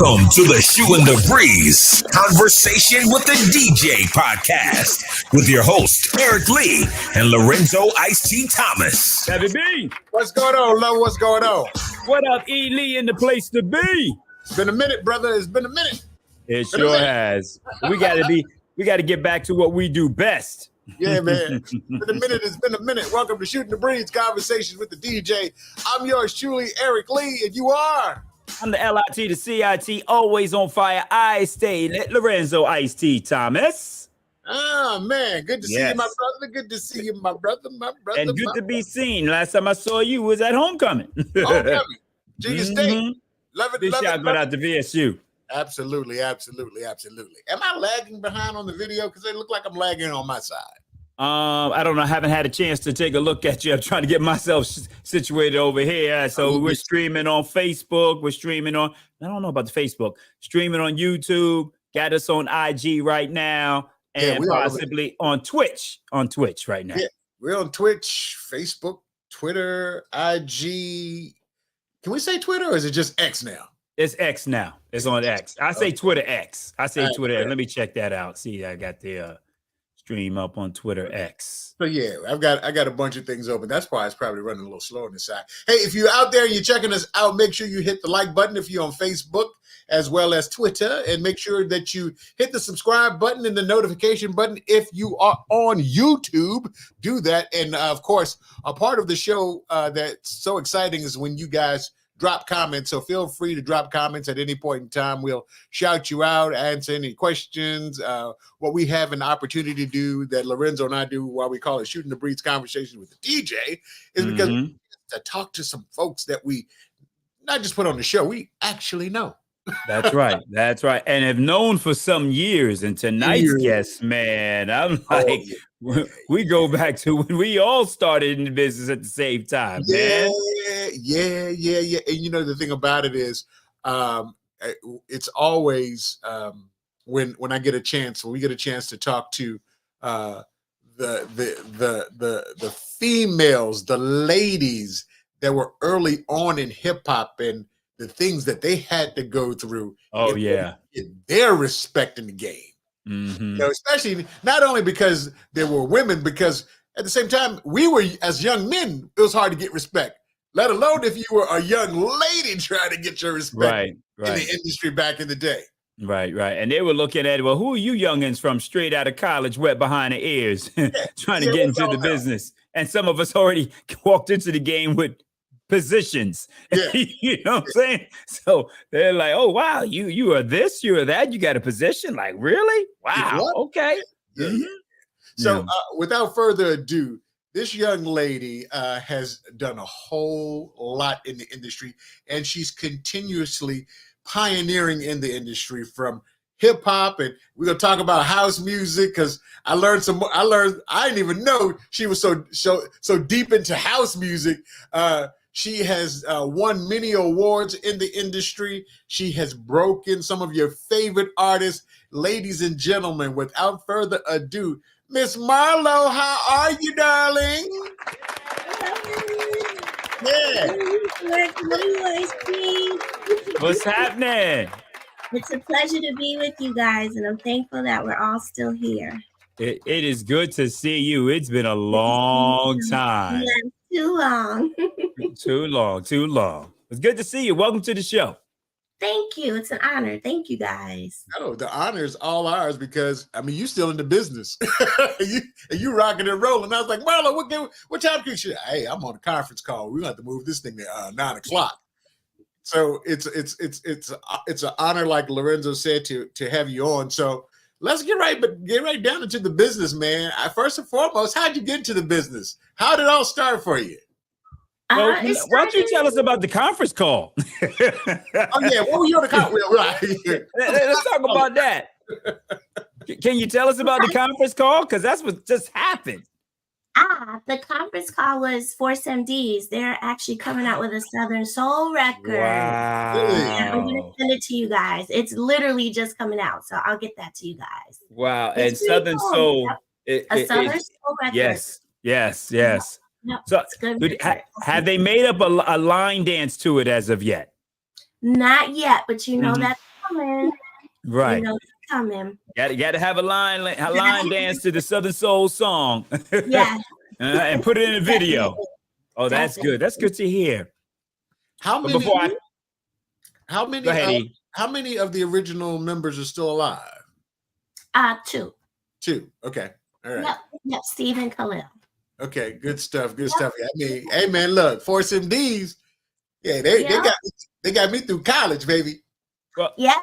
Welcome to the Shoe in the Breeze Conversation with the DJ podcast with your host, Eric Lee and Lorenzo Ice-T Thomas. Heavy B. What's going on, Lo? What's going on? What up, E. Lee in the place to be? It's been a minute, brother. It's been a minute. It sure has. We got to get back to what we do best. Yeah, man. It's been a minute. It's been a minute. Welcome to Shooting the Breeze Conversations with the DJ. I'm yours truly, Eric Lee, and you are... I'm the LIT, the CIT, always on fire. I stay Lorenzo Ice-T Thomas. Oh, man. Good to see you, my brother. Good to see you, my brother. And good to be seen. Last time I saw you was at homecoming. Homecoming. Junior State. Love it. Big shout out to VSU. Absolutely. Am I lagging behind on the video? Because they look like I'm lagging on my side. I don't know. I haven't had a chance to take a look at you. I'm trying to get myself situated over here. So we're streaming on Facebook. We're streaming on, I don't know about the Facebook, streaming on YouTube. Got us on IG right now and possibly on Twitch. On Twitch right now. Yeah, we're on Twitch, Facebook, Twitter, IG. Can we say Twitter or is it just X now? It's X now. It's on X. I say Twitter X. I say Twitter X. Let me check that out. See, I got the stream up on Twitter X. So yeah, I got a bunch of things open. That's why it's probably running a little slow on the side. Hey, if you're out there and you're checking us out, make sure you hit the like button if you're on Facebook as well as Twitter, and make sure that you hit the subscribe button and the notification button if you are on YouTube. Do that, and of course, a part of the show that's so exciting is when you guys drop comments. So feel free to drop comments at any point in time. We'll shout you out, answer any questions. What we have an opportunity to do that Lorenzo and I do while we call it Shooting the Breeze Conversation with the DJ is because we get to talk to some folks that we not just put on the show, we actually know. That's right. And have known for some years. And tonight's guest, man, I'm like, we go back to when we all started in the business at the same time, man. Yeah. And you know, the thing about it is, it's always when I get a chance, when we get a chance to talk to the females, the ladies that were early on in hip hop and the things that they had to go through. Oh, yeah. Their respect in the game. Mm-hmm. You know, especially not only because there were women, because at the same time, we were, as young men, it was hard to get respect, let alone if you were a young lady trying to get your respect in the industry back in the day. Right. And they were looking at, well, who are you youngins from straight out of college, wet behind the ears, trying to get into the business? And some of us already walked into the game with positions. You know what I'm saying? So they're like, oh wow, you are this, you are that, you got a position. Like, really? Wow. Okay. So without further ado, this young lady has done a whole lot in the industry, and she's continuously pioneering in the industry from hip hop, and we're gonna talk about house music because I didn't even know she was so deep into house music. She has won many awards in the industry. She has broken some of your favorite artists. Ladies and gentlemen, without further ado, Miss Marlo, how are you, darling? What's happening? It's a pleasure to be with you guys, and I'm thankful that we're all still here. It is good to see you. It's been a long time. Too long. Too long. It's good to see you. Welcome to the show. Thank you. It's an honor. Thank you, guys. No, the honor is all ours because, I mean, you still in the business. you rocking and rolling. I was like, Marlo, what time can you? Hey, I'm on a conference call. We're going to have to move this thing to 9 o'clock. So it's an honor, like Lorenzo said, to have you on. So let's get right down into the business, man. First and foremost, how'd you get into the business? How did it all start for you? Well, why don't you tell us about the conference call? Oh yeah, what were you on the conference? Right. Let's talk about that. Can you tell us about the conference call? Because that's what just happened. The conference call was Force MDs. They're actually coming out with a Southern Soul record. Wow. Yeah, I'm going to send it to you guys. It's literally just coming out, so I'll get that to you guys. Wow. And Southern Soul. A Southern Soul record. Yes. No, So have they made up a line dance to it as of yet? Not yet, but you know that's coming. Right. You know that's coming. Got to have a line dance to the Southern Soul song. Yeah. And put it in a video. Definitely. Oh, that's good. That's good to hear. How But many? before I How many? go ahead, E. How many of the original members are still alive? 2. 2. Okay. All right. Yep. Steve and Khalil. Okay. Good stuff. Good stuff. I mean, hey man, look, Force MDs. Yeah, they got me through college, baby. Well, yeah.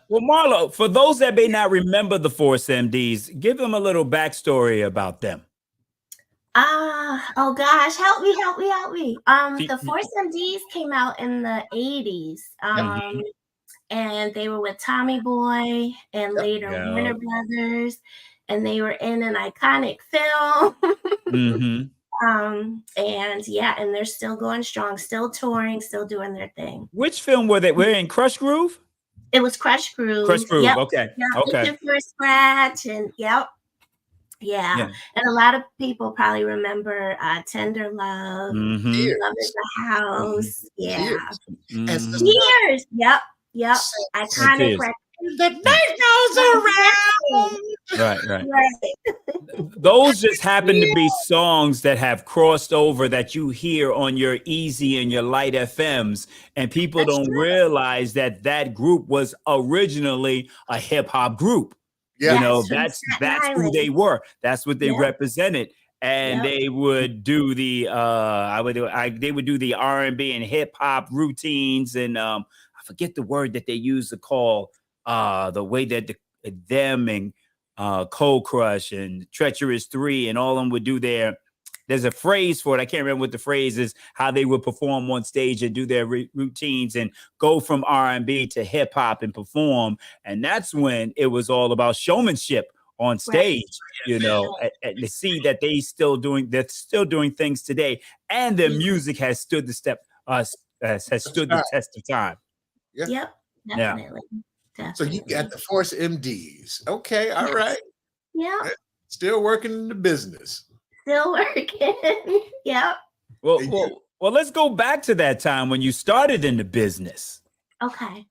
Well, Marlo, for those that may not remember the Force MDs, give them a little backstory about them. Oh gosh, help me. The Force MDs came out in the 80s. And they were with Tommy Boy and later Warner Brothers, and they were in an iconic film. And they're still going strong, still touring, still doing their thing. Which film were they? We're in Crush Groove? It was Crush Groove. Crush Groove, yep. Okay. Yep. Okay. Looking for a Scratch, and Yeah. And a lot of people probably remember Tender Love, Love in the House. Yeah. Cheers. Yep. Iconic record. The night goes around. Right. Those just happen to be songs that have crossed over that you hear on your Easy and your Light FMs, and people don't realize that group was originally a hip hop group. Yeah. You know, that's who they were. That's what they represented. And they would do the they would do the R&B and hip hop routines, and I forget the word that they used to call the way that them and Cold Crush and Treacherous 3 and all of them would do there's a phrase for it. I can't remember what the phrase is, how they would perform on stage and do their routines and go from R&B to hip hop and perform. And that's when it was all about showmanship on stage, you know, and to see that they're still doing things today. And their music has stood the test of time. Yep. Definitely. So you got the Force MDs. Okay. All right. Yeah. Still working in the business. Still working. Yep. Well, let's go back to that time when you started in the business. Okay.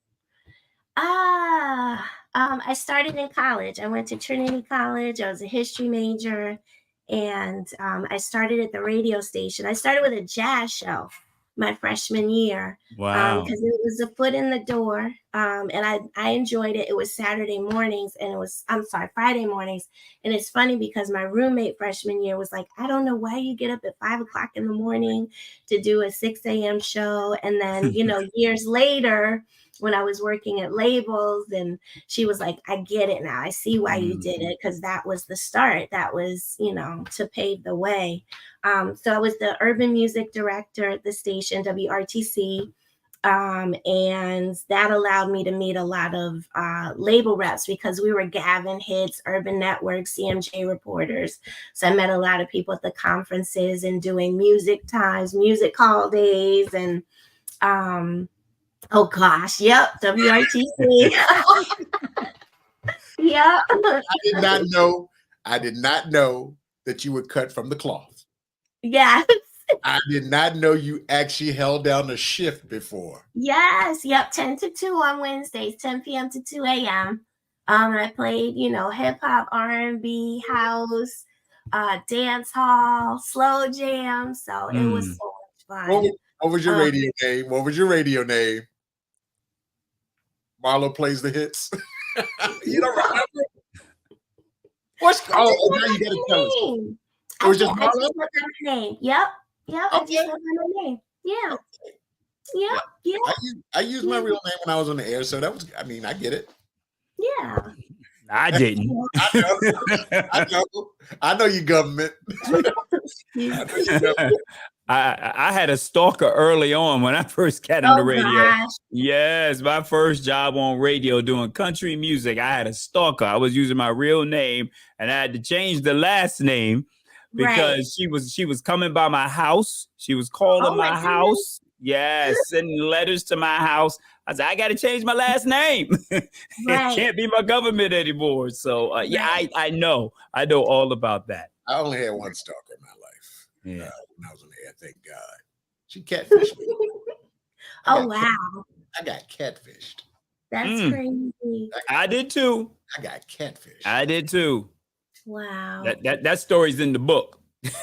I started in college. I went to Trinity College. I was a history major, and I started at the radio station. I started with a jazz show my freshman year. Wow. Because it was a foot in the door. And I enjoyed it. It was Friday mornings. And it's funny because my roommate freshman year was like, I don't know why you get up at 5 o'clock in the morning to do a 6 a.m. show. And then, years later, when I was working at labels, and she was like, I get it now. I see why you did it, because that was the start. That was, to pave the way. So I was the urban music director at the station, WRTC. And that allowed me to meet a lot of label reps, because we were Gavin Hits, Urban Network, CMJ reporters. So I met a lot of people at the conferences and doing music times, music call days, and oh gosh, yep, WRTC. Yeah. I did not know that you were cut from the cloth. Yes. I did not know you actually held down a shift before. Yes. Yep. 10 to 2 on Wednesdays, 10 p.m. to 2 a.m. And I played, hip hop, R&B, house, dance hall, slow jam. So it was so much fun. What was your radio name? Marlo Plays the Hits. You don't remember? Now you got to tell us. It was just Marlo? I just looked at my name. Yep. Okay. I just looked at my name. Yeah. Okay. Yeah. I used my real name when I was on the air, so that was, I get it. Yeah. I didn't. I know you government. I had a stalker early on when I first got on the radio. Gosh. Yes, my first job on radio doing country music. I had a stalker. I was using my real name, and I had to change the last name because she was coming by my house. She was calling my house. Yes, sending letters to my house. I said, I got to change my last name. It can't be my government anymore. So I know all about that. I only had one stalker in my life. Yeah. When I was on the air, thank God. She catfished me. Oh wow, I got catfished. that's crazy. I did too. I got catfished. I did too. Wow. That story's in the book. I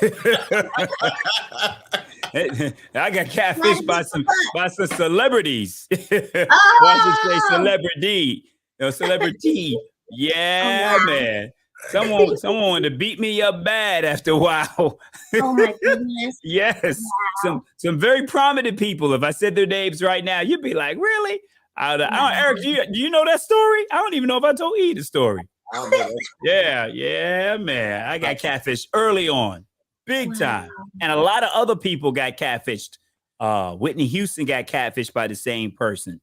got catfished by some celebrities. Why should say celebrity? Celebrity. Yeah, man. Someone wanted to beat me up bad after a while. Oh my goodness. Yes. Wow. Some very prominent people. If I said their names right now, you'd be like, really? Eric, do you know that story? I don't even know if I told E the story. Yeah, man. I got catfished early on. Big time. And a lot of other people got catfished. Whitney Houston got catfished by the same person.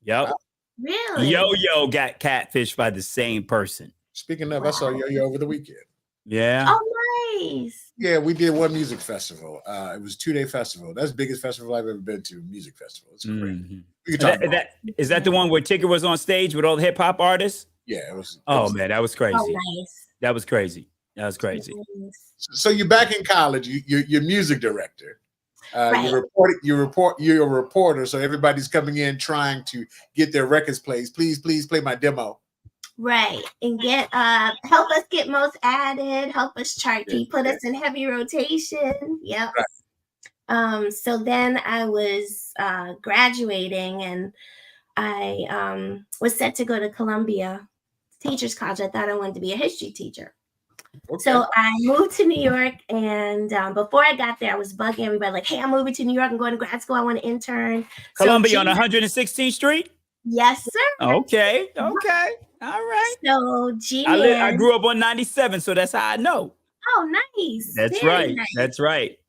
Yep. Really? Yo-Yo got catfished by the same person. Speaking of, I saw Yo-Yo over the weekend. Yeah. Oh, nice. Yeah, we did one music festival. It was a 2-day festival. That's the biggest festival I've ever been to, music festival. It's great. Mm-hmm. Is that the one where Tigger was on stage with all the hip-hop artists? Yeah, it was. Man, that was crazy. Oh, nice. That was crazy. So you're back in college. You're music director. Right. You're a reporter. So everybody's coming in trying to get their records played. Please play my demo. Right. And get help us get most added, help us chart key, put us in heavy rotation. Yep. Right. So then I was graduating and I was set to go to Columbia Teachers College. I thought I wanted to be a history teacher. Okay. So I moved to New York, and before I got there, I was bugging everybody like, hey, I'm moving to New York. I'm going to grad school. I want to intern. Columbia on 116th Street? Yes, sir. Okay. All right. So G-Man. I grew up on 97, so that's how I know. Oh, nice. That's right. Nice. That's right.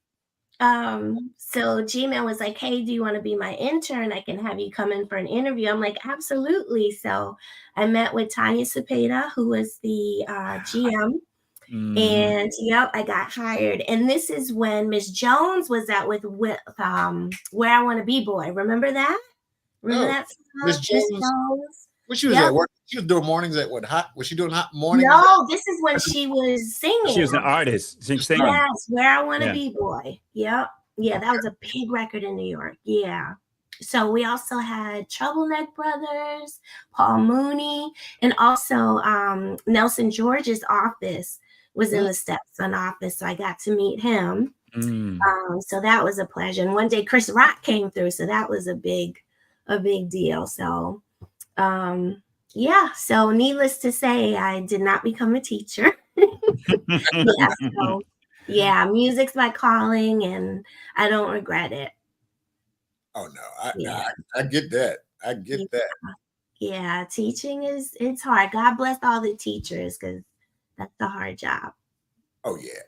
So G-Man was like, hey, do you want to be my intern? I can have you come in for an interview. I'm like, absolutely. So I met with Tanya Cepeda, who was the GM. And I got hired. And this is when Miss Jones was out with Where I Want to Be Boy. Remember that? That Miss Jones? What she was at work? She was doing mornings at what? Was she doing hot mornings? No, this is when she was singing. She was an artist. Singing. Yes, Where I Want to Be Boy. Yep. Yeah, that was a big record in New York. Yeah. So we also had Trouble Neck Brothers, Paul Mooney, and also Nelson George's office was in the Stepson office. So I got to meet him. So that was a pleasure. And one day Chris Rock came through. So that was a big deal. So so needless to say, I did not become a teacher. Music's my calling and I don't regret it. Oh no, I get that. I get that. Yeah, teaching it's hard. God bless all the teachers because that's a hard job. Oh yeah.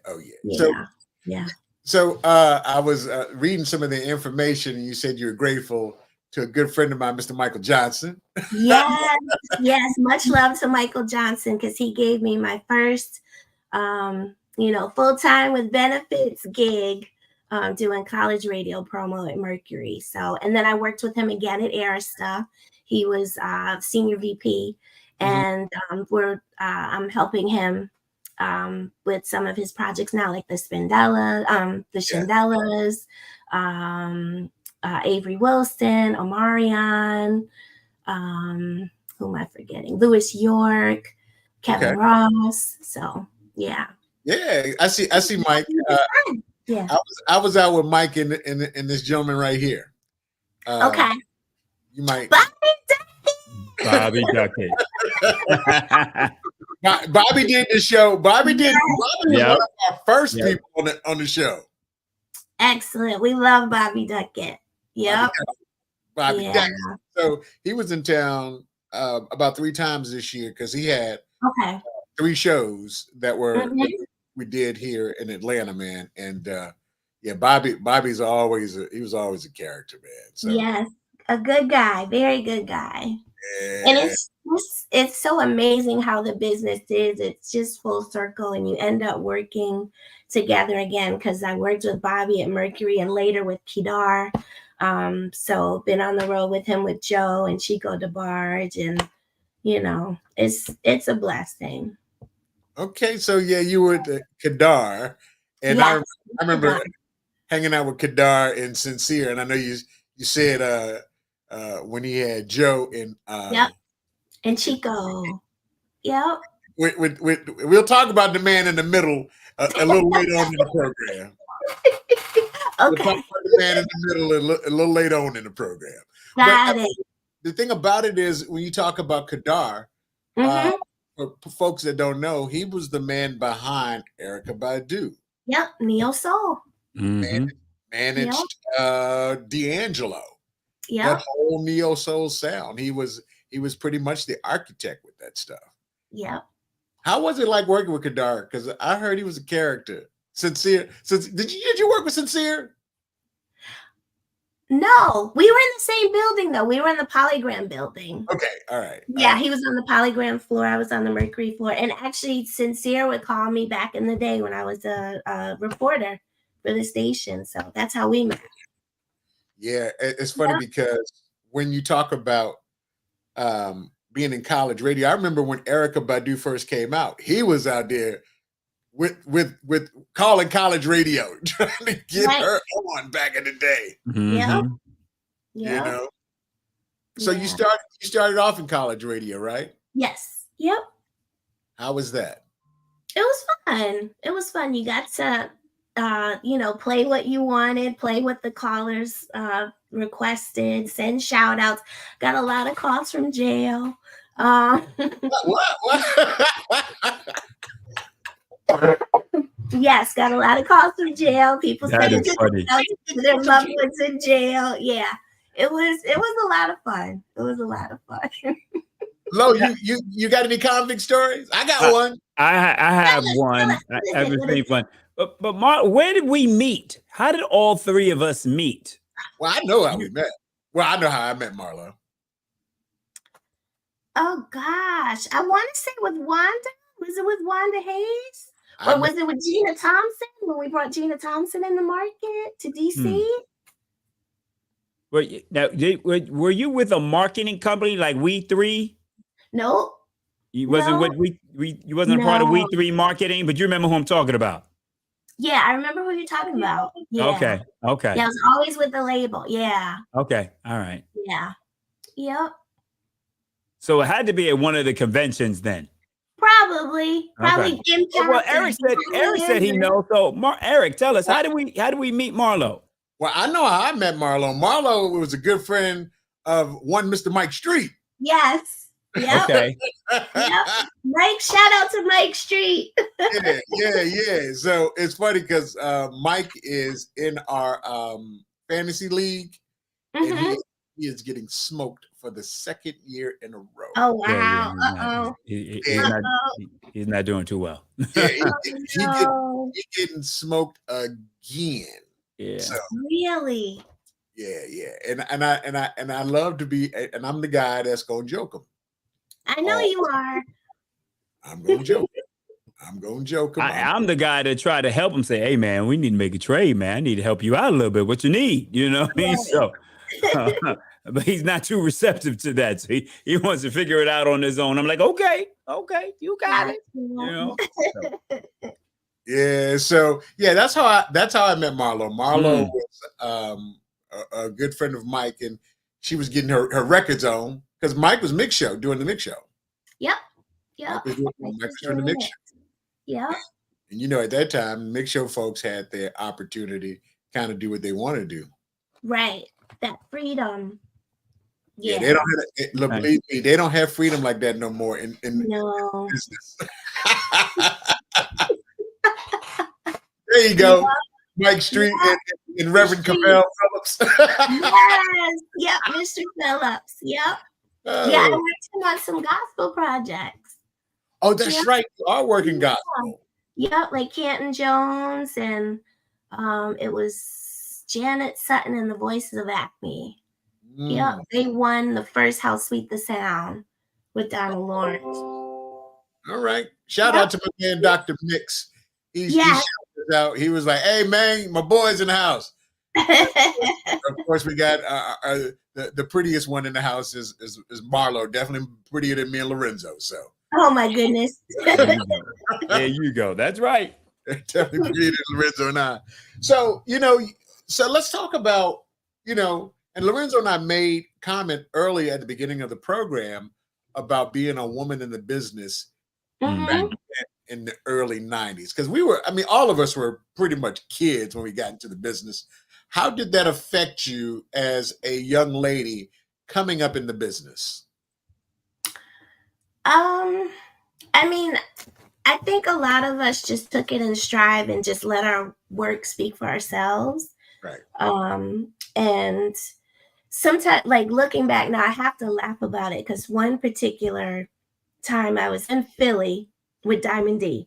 So I was reading some of the information and you said you were grateful to a good friend of mine, Mr. Michael Johnson. Yes. Much love to Michael Johnson because he gave me my first, full-time with benefits gig doing college radio promo at Mercury. So, and then I worked with him again at Arista. He was senior VP, and I'm helping him with some of his projects now, like the Shandellas, Avery Wilson, Omarion, who am I forgetting? Louis York, Kevin Ross. So yeah. Yeah, I see Mike. I was out with Mike and this gentleman right here. Okay. You might Bobby Duckett. Bobby did the show. Bobby was one of our first people on the show. Excellent. We love Bobby Duckett. Yep. Bobby Duckett. So he was in town about 3 times this year because he had 3 shows that were we did here in Atlanta, man. And Bobby's always was always a character, man. So yes, a good guy, very good guy. Yeah. And it's so amazing how the business is. It's just full circle and you end up working together again because I worked with Bobby at Mercury and later with Kedar. So been on the road with him with Joe and Chico DeBarge and it's a blessing. Okay, so you were at Kedar and I remember hanging out with Kedar and Sincere, and I know you you said when he had Joe and and Chico. Yep. We'll talk about the man in the middle a little later on in the program. We'll talk about the man in the middle a little later on in the program. Got it. The thing about it is when you talk about Kadar, for folks that don't know, he was the man behind Erykah Badu. Yep, Neo Soul. Managed D'Angelo. Yep. That whole Neo Soul sound. He was pretty much the architect with that stuff. Yep. How was it like working with Kadar? Because I heard he was a character. Sincere. Did you work with Sincere? No, we were in the same building though. We were in the Polygram building. Okay, all right. Yeah, he was on the Polygram floor. I was on the Mercury floor. And actually, Sincere would call me back in the day when I was a reporter for the station. So that's how we met. Yeah, it's funny because when you talk about being in college radio, I remember when Erykah Badu first came out, he was out there with calling college radio, trying to get her on back in the day. Yeah. You know. So you started off in college radio, right? Yes. Yep. How was that? It was fun. It was fun. You got to play what you wanted, play what the callers requested, send shout outs. Got a lot of calls from jail. What? Yes, got a lot of calls from jail. People saying their loved ones in jail. Yeah, it was a lot of fun. It was a lot of fun. Lo, you got any convict stories? I got one. I have one. Everything fun. But Mark, where did we meet? How did all three of us meet? Well, I know how we met. Well, I know how I met Marlo. Oh gosh, I want to say with Wanda. Was it with Wanda Hayes? Or was it with Gina Thompson when we brought Gina Thompson in the market to DC? Were you with a marketing company like We Three? Nope. You wasn't you wasn't a part of We Three marketing, but you remember who I'm talking about. Yeah, I remember who you're talking about. Yeah. Okay. Yeah, I was always with the label. Yeah. Okay. All right. Yeah. Yep. So it had to be at one of the conventions then. Probably. Okay. Well, Eric said he knows. So, Eric, tell us how do we meet Marlo? Well, I know how I met Marlo. Marlo was a good friend of one Mr. Mike Street. Yes. Yep. Okay. Yep. Mike, shout out to Mike Street. Yeah. So it's funny because Mike is in our fantasy league, and he is getting smoked for the second year in a row. Oh wow! He's not doing too well. He's getting smoked again. Yeah. So, really? Yeah. And I love to be, and I'm the guy that's gonna joke him. I know you are. I'm gonna joke him. I'm the guy that tried to help him. Say, hey man, we need to make a trade, man. I need to help you out a little bit. What you need, you know? Right. So. But he's not too receptive to that. So he wants to figure it out on his own. I'm like, okay, you got it. You know. Yeah. So that's how I met Marlo. Marlo was a good friend of Mike, and she was getting her records on because Mike was doing the mix show. Yep. Mike was doing the mix show. Yep. And you know, at that time, mix show folks had their opportunity to kind of do what they want to do. Right. That freedom. Yeah, they don't have, believe me, they don't have freedom like that no more in business. There you go. Mike Street and Reverend Cavell Phillips. Yes. Yep, Mr. Phillips. Yep. Yeah, I worked on some gospel projects. Oh, that's right. You are working gospel. Yep, like Canton Jones, and it was Janet Sutton and the Voices of Acme. Yep, they won the first How Sweet the Sound with Donald Lawrence. All right. Shout out to my man, Dr. Mix. He shouted us out. He was like, hey, man, my boy's in the house. Of course, we got the prettiest one in the house is Marlo. Definitely prettier than me and Lorenzo. So. Oh, my goodness. There you go. That's right. Definitely prettier than Lorenzo and I. So, so let's talk about, And Lorenzo and I made comment early at the beginning of the program about being a woman in the business back in the early 90s. Because all of us were pretty much kids when we got into the business. How did that affect you as a young lady coming up in the business? I mean, I think a lot of us just took it in stride and just let our work speak for ourselves. Right. And sometimes, like looking back now, I have to laugh about it because one particular time I was in Philly with Diamond D,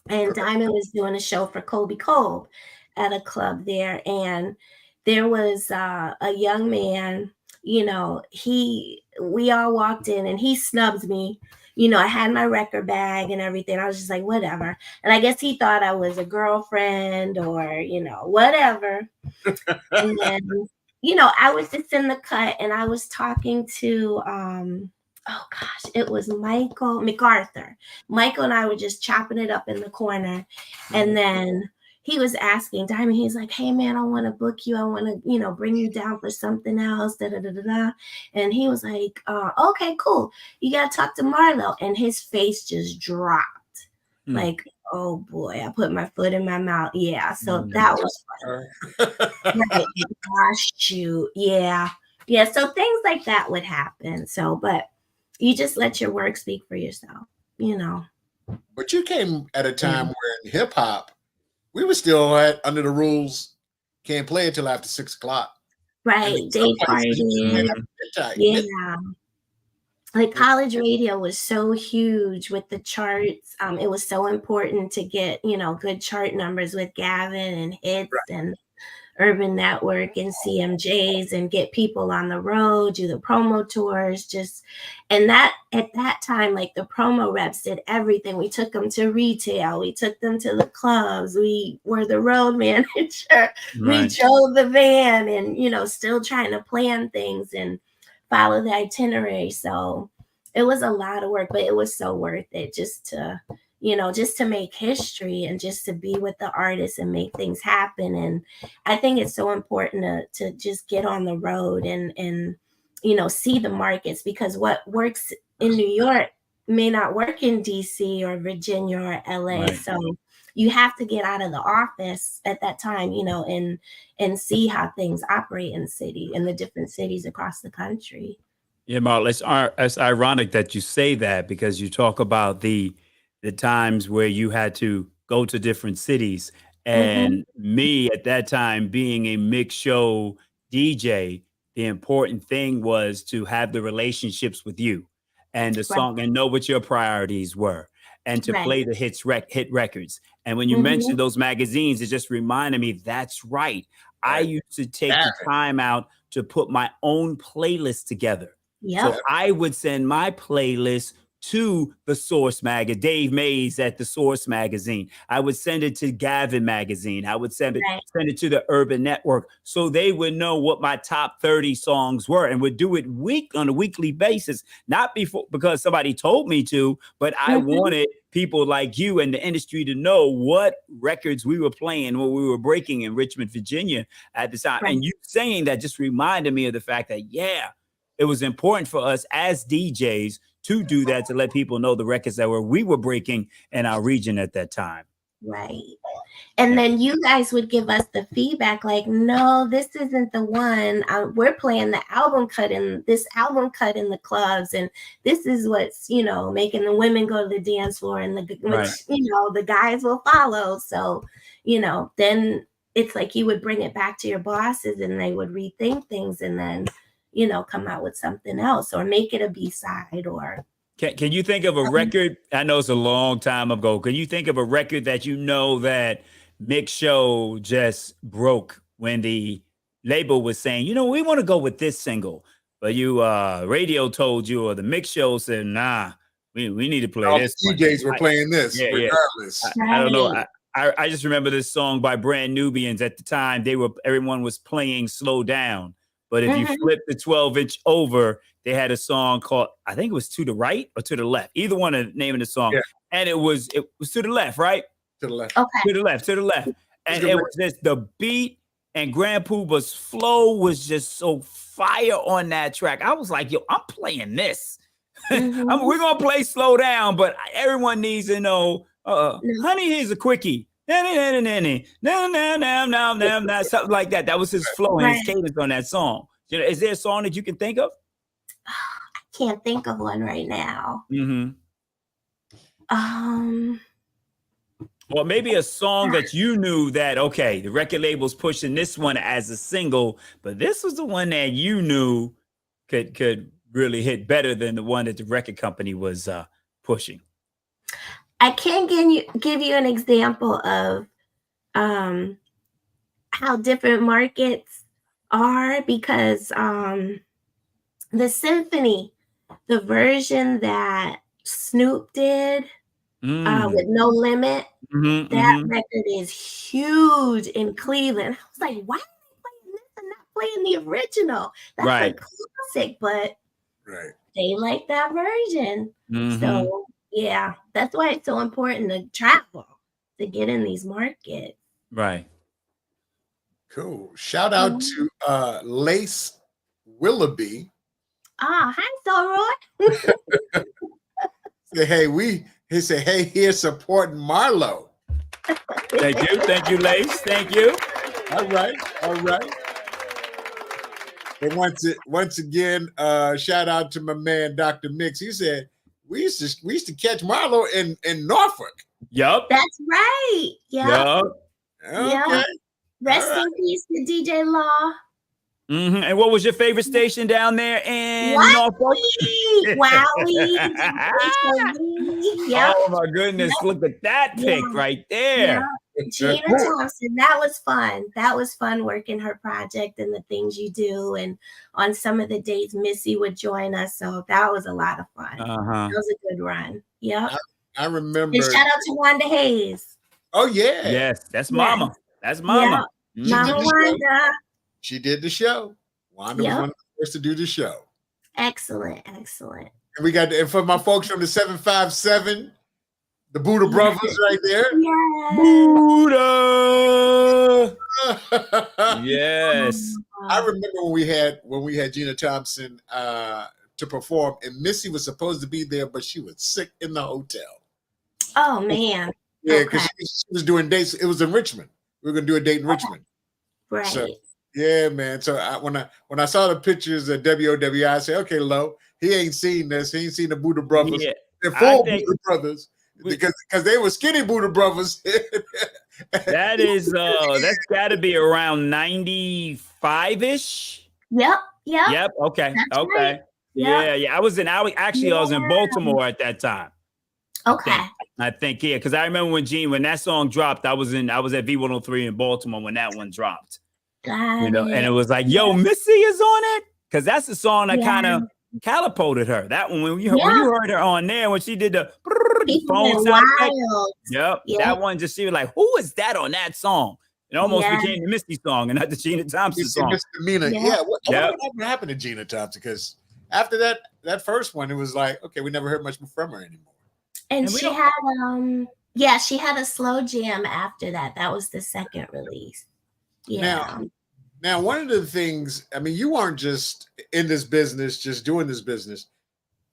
and Diamond was doing a show for Colby Kolb at a club there, and there was a young man. We all walked in, and he snubbed me. I had my record bag and everything. I was just like, whatever. And I guess he thought I was a girlfriend or, whatever. And then, I was just in the cut and I was talking to, it was Michael MacArthur. Michael and I were just chopping it up in the corner. And then he was asking Diamond, he's like, hey man, I want to book you. I want to, bring you down for something else. And he was like, okay, cool. You got to talk to Marlo. And his face just dropped. Like, oh boy, I put my foot in my mouth. Yeah. So that was fun. Right. Gosh, shoot. Yeah. Yeah. So things like that would happen. So, but you just let your work speak for yourself, But you came at a time where in hip hop, we were still under the rules, can't play until after 6 o'clock. Right. Day party. Yeah. Like college radio was so huge with the charts. It was so important to get, good chart numbers with Gavin and Hits and Urban Network and CMJs and get people on the road, do the promo tours, and that at that time, like the promo reps did everything. We took them to retail, we took them to the clubs, we were the road manager, we drove the van and, still trying to plan things and follow the itinerary. So it was a lot of work, but it was so worth it just to make history and just to be with the artists and make things happen. And I think it's so important to just get on the road and see the markets, because what works in New York may not work in DC or Virginia or LA. Right. So you have to get out of the office at that time, and see how things operate in the different cities across the country. Yeah, Marlo, it's ironic that you say that, because you talk about the times where you had to go to different cities. And me at that time being a mix show DJ, the important thing was to have the relationships with you and the song and know what your priorities were and to play the hit records. And when you mentioned those magazines, it just reminded me, that's right. I used to take the time out to put my own playlist together. So I would send my playlist to the Source magazine, Dave Mays at the Source magazine. I would send it to Gavin magazine. I would send it to the Urban Network, so they would know what my top 30 songs were, and would do it on a weekly basis, not because somebody told me to, but I wanted people like you and the industry to know what records we were playing, what we were breaking in Richmond, Virginia at the time. And you saying that just reminded me of the fact that, it was important for us as DJs to do that, to let people know the records that we were breaking in our region at that time. Right. And then you guys would give us the feedback like, no, this isn't the one. We're playing the album cut in the clubs. And this is what's, making the women go to the dance floor, and the guys will follow. So, then it's like you would bring it back to your bosses and they would rethink things and then, come out with something else or make it a B-side. Or can you think of a record? I know it's a long time ago. Can you think of a record that that Mix Show just broke when the label was saying, we want to go with this single, but you radio told you, or the Mix Show said, nah, we need to play all this. The DJs were playing this regardless. I don't know. I just remember this song by Brand Nubians at the time. Everyone was playing Slow Down. But if you flip the 12-inch over, they had a song called, I think it was To the Right or To the Left. Either one of the name of the song. Yeah. And it was To the Left, right? To the left. Okay. To the left. And it was just the beat and Grand Pooba's flow was just so fire on that track. I was like, yo, I'm playing this. Mhm. We're gonna play slow down, but everyone needs to know. No. Honey, here's a quickie. Something like that. That was his flow and his Right. cadence on that song. You know, is there a song that you can think of? I can't think of one right now. Mm-hmm. Um, Or maybe a song that you knew that, okay, the record label's pushing this one as a single, but this was the one that you knew could really hit better than the one that the record company was pushing. I can give you an example of how different markets are because the symphony, the version that Snoop did with No Limit, that record is huge in Cleveland. I was like, why are they playing this and not playing the original? That's Right. a classic, but Right. they like that version. So yeah, that's why it's so important to travel to get in these markets. Right. Cool. Shout out to Lace Willoughby. Ah, hi, Sorroy. Say, hey, he said, hey, here's supporting Marlo. Thank you, Lace. Thank you. All right. And once again, shout out to my man Dr. Mix. He said we used to catch Marlo in Norfolk. Yup. That's right. Yeah. Okay. Rest in peace to DJ Law. And what was your favorite station down there in Norfolk? Wowie. Yep. Oh my goodness! Yep. Look at that pic right there. Gina Thompson. That was fun. That was fun working her project and the things you do. And on some of the days, Missy would join us. So that was a lot of fun. That was a good run. Yep. I remember. And shout out to Wanda Hayes. Oh yeah. Yes, that's Mama. That's Mama. Yep. Mama Wanda. She did the show. Wanda was one of the first to do the show. Excellent. And we got and for my folks from the 757, the Buddha Brothers right there. Yes. Buddha. Yes. I remember when we had Gina Thompson to perform, and Missy was supposed to be there, but she was sick in the hotel. Oh man. Yeah, because she was doing dates. It was in Richmond. We were gonna do a date in Richmond. Right. So, yeah, man. So when I saw the pictures of WOWI, I said, okay, Lo, he ain't seen this. He ain't seen the Buddha Brothers. Yeah, they're full Buddha Brothers because they were skinny Buddha Brothers. That's got to be around 95-ish. Yep. Okay. That's okay. Right. Yeah. I was in Baltimore at that time. Okay. I think because I remember when that song dropped, I was at V103 in Baltimore when that one dropped. And it was like, yo, Missy is on it, because that's the song that kind of catapulted her. That one when you heard her on there when she did the phone sound effect. Yep, that one just she was like, who is that on that song? It almost became the Misty song and not the Gina Thompson song. Misdemeanor. What happened to Gina Thompson? Because after that first one, it was like, okay, we never heard much from her anymore. And she had a slow jam after that. That was the second release. Yeah. Now, one of the things, I mean, you aren't just in this business, just doing this business.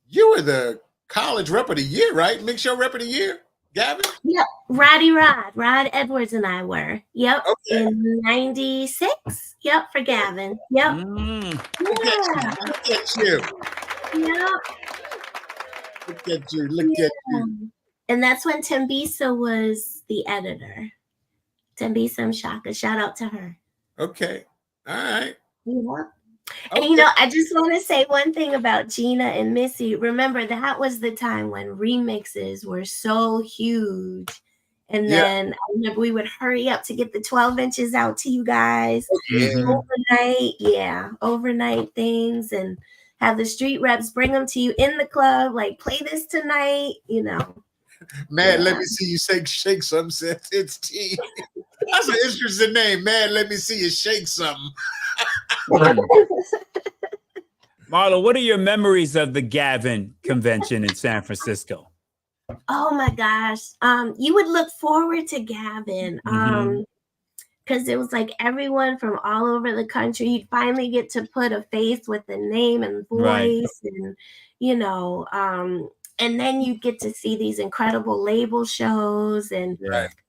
You were the college rep of the year, right? Mix Show rep of the year, Gavin? Yep. Rod Edwards and I were. Yep. Okay. In 96. Yep, for Gavin. Yep. Look at you. Yep. Look at you. And that's when Tembisa was the editor. Tembisa Mshaka. Shout out to her. Okay. All right. Yeah. And I just want to say one thing about Gina and Missy. Remember, that was the time when remixes were so huge. And then I remember we would hurry up to get the 12 inches out to you guys overnight things, and have the street reps bring them to you in the club, like, play this tonight, Man, let me see you shake something, since it's tea. That's an interesting name, man. Let me see you shake something. Marlo, what are your memories of the Gavin convention in San Francisco? Oh my gosh. You would look forward to Gavin. because it was like everyone from all over the country. You'd finally get to put a face with a name and voice, and and then you get to see these incredible label shows and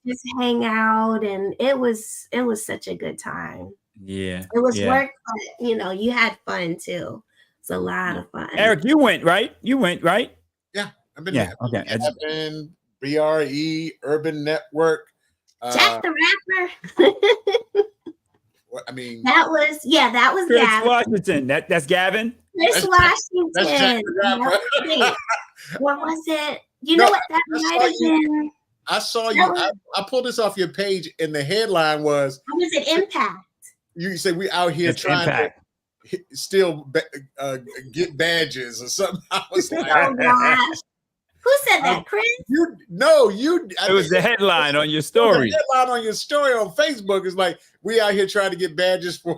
just hang out, and it was such a good time. Yeah, it was work, but you had fun too. It's a lot of fun. Eric, you went right. Yeah, I've been there. Okay, I've been BRE, Urban Network. Jack the Rapper. I mean, that was Chris Gavin. Washington. That's Gavin. Chris Washington. That's Jack the Rapper. What was it? You know what that might have been? I saw you. I pulled this off your page, and the headline was, "How was it Impact?" You said we out here trying to still get badges or something. I was like, oh gosh. Who said that, Chris? It was the headline on your story. The headline on your story on Facebook is like, we out here trying to get badges for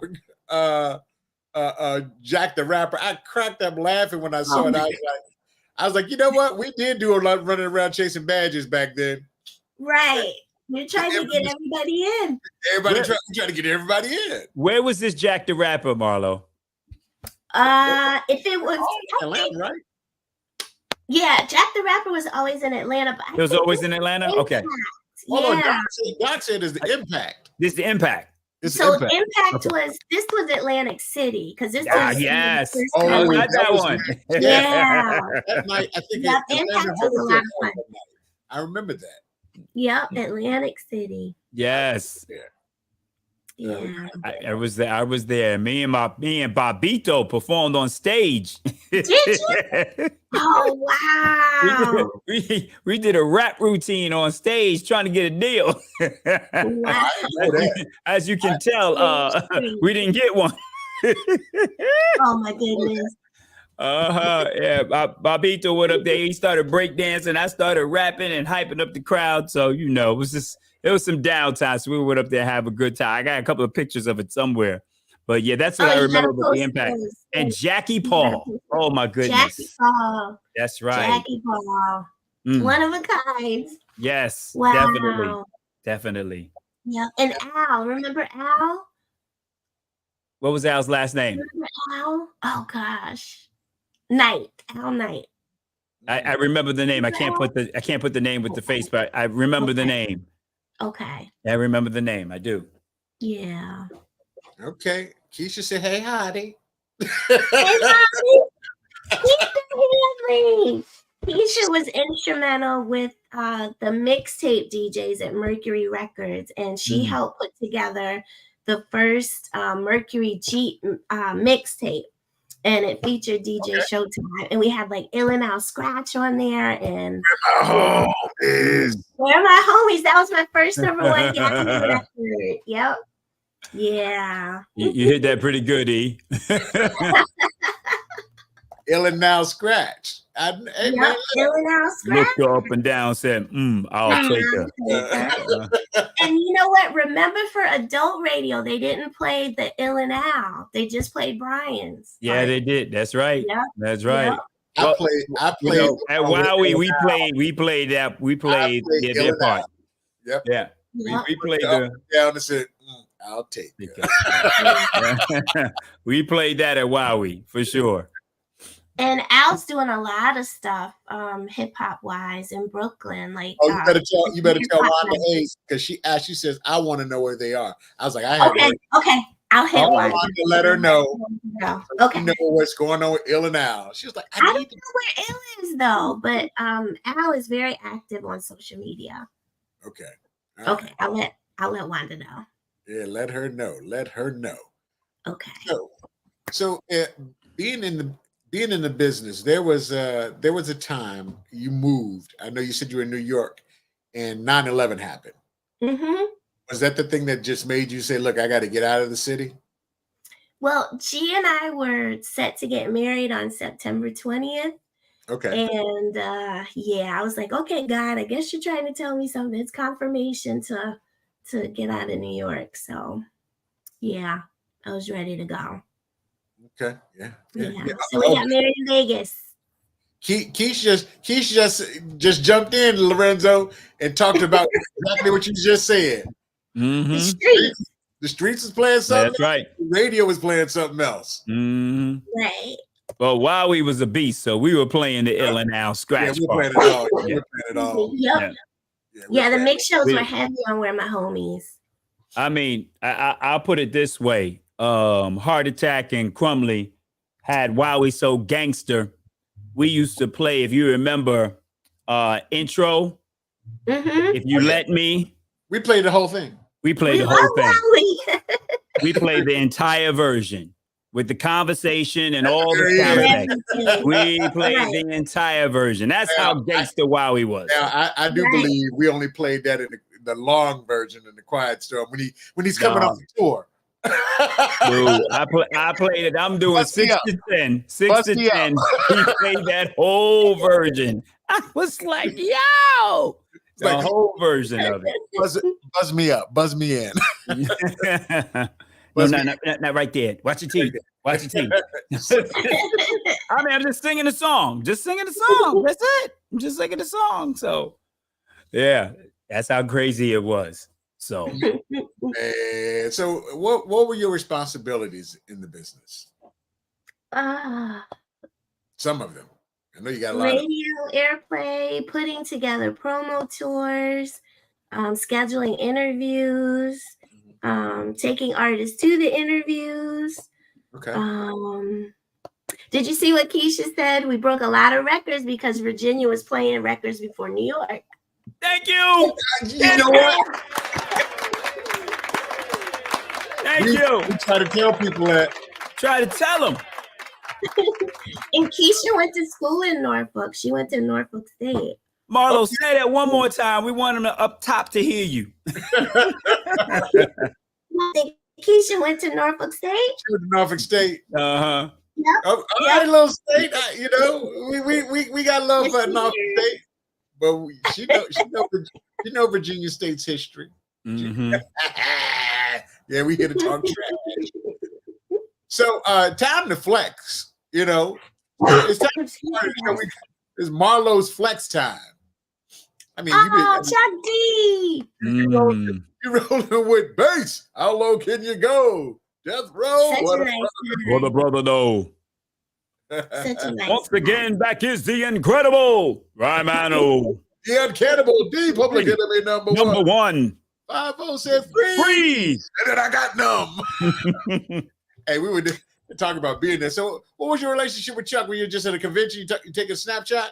Jack the Rapper. I cracked up laughing when I saw it. I was like, you know what? We did do a lot of running around chasing badges back then. Right. You're trying to get everybody in. Everybody trying to get everybody in. Where was this Jack the Rapper, Marlo? If it was Atlanta, right? Yeah, Jack the Rapper was always in Atlanta. But it was always in Atlanta? Impact. Okay. Yeah. Doc said it's the Impact. This is the Impact. So Impact was Atlantic City, because this was yes. That one. Yeah. That night, I think Impact was a lot of fun. I remember that. Yep, Atlantic City. Yes. Yeah. I was there. Me and Bobito performed on stage. Did you? Oh wow. We did a rap routine on stage trying to get a deal. Wow. As you can tell, we didn't get one. Oh my goodness. Yeah, Bobito went up there. He started breakdancing. I started rapping and hyping up the crowd. So it was some downtime. So we went up there and have a good time. I got a couple of pictures of it somewhere. But yeah, that's what I remember with the Impact. And Jackie Paul. Oh my goodness. Jackie Paul. That's right. Jackie Paul. One of a kind. Yes. Wow. Definitely. Yeah. And Al. Remember Al? What was Al's last name? Remember Al? Oh gosh. Knight. Al Knight. I remember the name. I can't put the name with the face, but I remember the name. Okay. I remember the name. I do. Yeah. Okay. Keisha said, "Hey, Hottie." Hey, Hottie. Keisha was instrumental with the mixtape DJs at Mercury Records, and she helped put together the first Mercury G mixtape. And it featured DJ Showtime, and we had like Ill and Out Scratch on there, and Where are my homies? That was my first number one Yankee record. Yep. Yeah. You hit that pretty good, E. Ill and Out Scratch. Ill and Out Scratch. Looked her up and down, said, I'll take her. And you know what? Remember, for adult radio, they didn't play the Ill and Out. They just played Brian's. Yeah, they did. That's right. Yep. That's right. Yep. I played at Wowie. We played their part. Yep. Yeah. Yep. We played down and said, "I'll take it." We played that at Wowie for sure. And Al's doing a lot of stuff, hip hop wise in Brooklyn. Like, you better tell Wanda Ace, because she says, "I want to know where they are." I was like, okay. I'll hit one. To let her know. Okay. You know what's going on with Ill and Al. She was like, I don't know where Ill is though, but Al is very active on social media. Okay. All okay. Right. I'll let Wanda know. Yeah, let her know. Let her know. Okay. So being in the business, there was a time you moved. I know you said you were in New York, and 9/11 happened. Mm-hmm. Was that the thing that just made you say, "Look, I got to get out of the city"? Well, G and I were set to get married on September 20th. Okay. And I was like, "Okay, God, I guess you're trying to tell me something. It's confirmation to get out of New York." So, yeah, I was ready to go. Okay. Yeah. So we got married in Vegas. Keisha just jumped in, Lorenzo, and talked about exactly what you just said. Mm-hmm. The streets. The streets is playing something. That's right. The radio was playing something else. Mm-hmm. Right. Well, Wowie was a beast, so we were playing the ill and now scratch. Yeah, we part. playing it all. We were playing it all. Yep. Yeah, the mix shows were heavy on Where My Homies. I mean, I'll put it this way. Heart Attack and Crumley had Wowie So Gangster. We used to play, if you remember, intro. Mm-hmm. If You Let Me. We played the whole thing. We played the whole thing. We played the entire version with the conversation and all the sound effects. We played the entire version. That's how gangster Wowie was. Now, I do believe we only played that in the long version in the Quiet Storm when he's coming off the tour. Dude, I played it. I'm doing 6 to 10. 6 to 10. He played that whole version. I was like, yo, the whole version of it. Buzz me up. Buzz me in. No, not right there. Watch your teeth. Watch your teeth. I mean, I'm just singing the song. Just singing the song. That's it. I'm just singing the song. So, yeah, that's how crazy it was. So, so what were your responsibilities in the business? Some of them. I know you got a lot. Radio airplay, putting together promo tours, scheduling interviews, taking artists to the interviews. Okay. Did you see what Keisha said? We broke a lot of records because Virginia was playing records before New York. Thank you. You know what? Thank you. We try to tell people that. Try to tell them. And Keisha went to school in Norfolk. She went to Norfolk State. Marlo, say that one more time. We want them up top to hear you. Keisha went to Norfolk State. She went to Norfolk State. Yep. All right, little state. You know, we got love for Norfolk State, but she know Virginia State's history. Mm-hmm. Yeah, we here to talk trash. So, time to flex. You know, it's time. It's Marlo's flex time. I mean, Chuck D. You rolling with bass. How low can you go? Death row. For the brother, no. Once again, back is the incredible Rymano. The uncannibal D, public enemy number one. 5-0 said freeze. And then I got numb. Hey, we were talking about being there. So what was your relationship with Chuck? Were you just at a convention? You take a snapshot?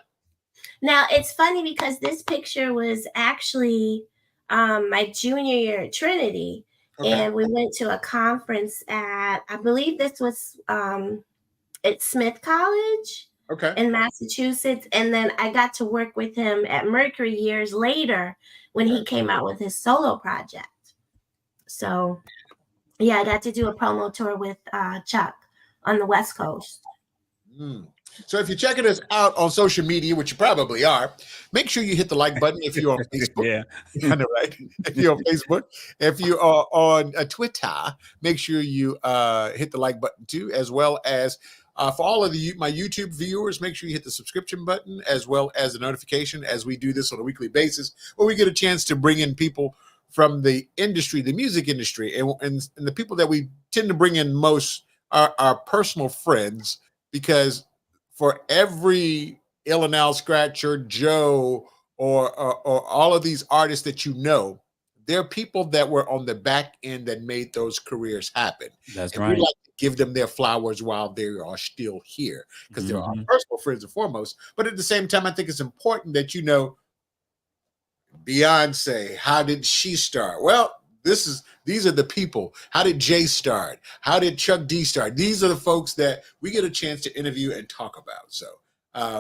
Now, it's funny because this picture was actually my junior year at Trinity. Okay. And we went to a conference at, I believe this was at Smith College in Massachusetts. And then I got to work with him at Mercury years later when he came out with his solo project. So, yeah, I got to do a promo tour with Chuck on the West Coast. So if you're checking us out on social media, which you probably are, make sure you hit the like button if you're on Facebook. Yeah. I know, right? If you're on Facebook. If you are on Twitter, make sure you hit the like button too, as well as for all of my YouTube viewers, make sure you hit the subscription button as well as the notification as we do this on a weekly basis, where we get a chance to bring in people from the industry, the music industry, and the people that we tend to bring in most are our personal friends, because for every Illinois Scratcher, Joe, or all of these artists that you know, there are people that were on the back end that made those careers happen. That's and right. We like to give them their flowers while they are still here, because they're our personal friends and foremost. But at the same time, I think it's important that you know, Beyonce, how did she start? Well, these are the people. How did Jay start? How did Chuck D start? These are the folks that we get a chance to interview and talk about. So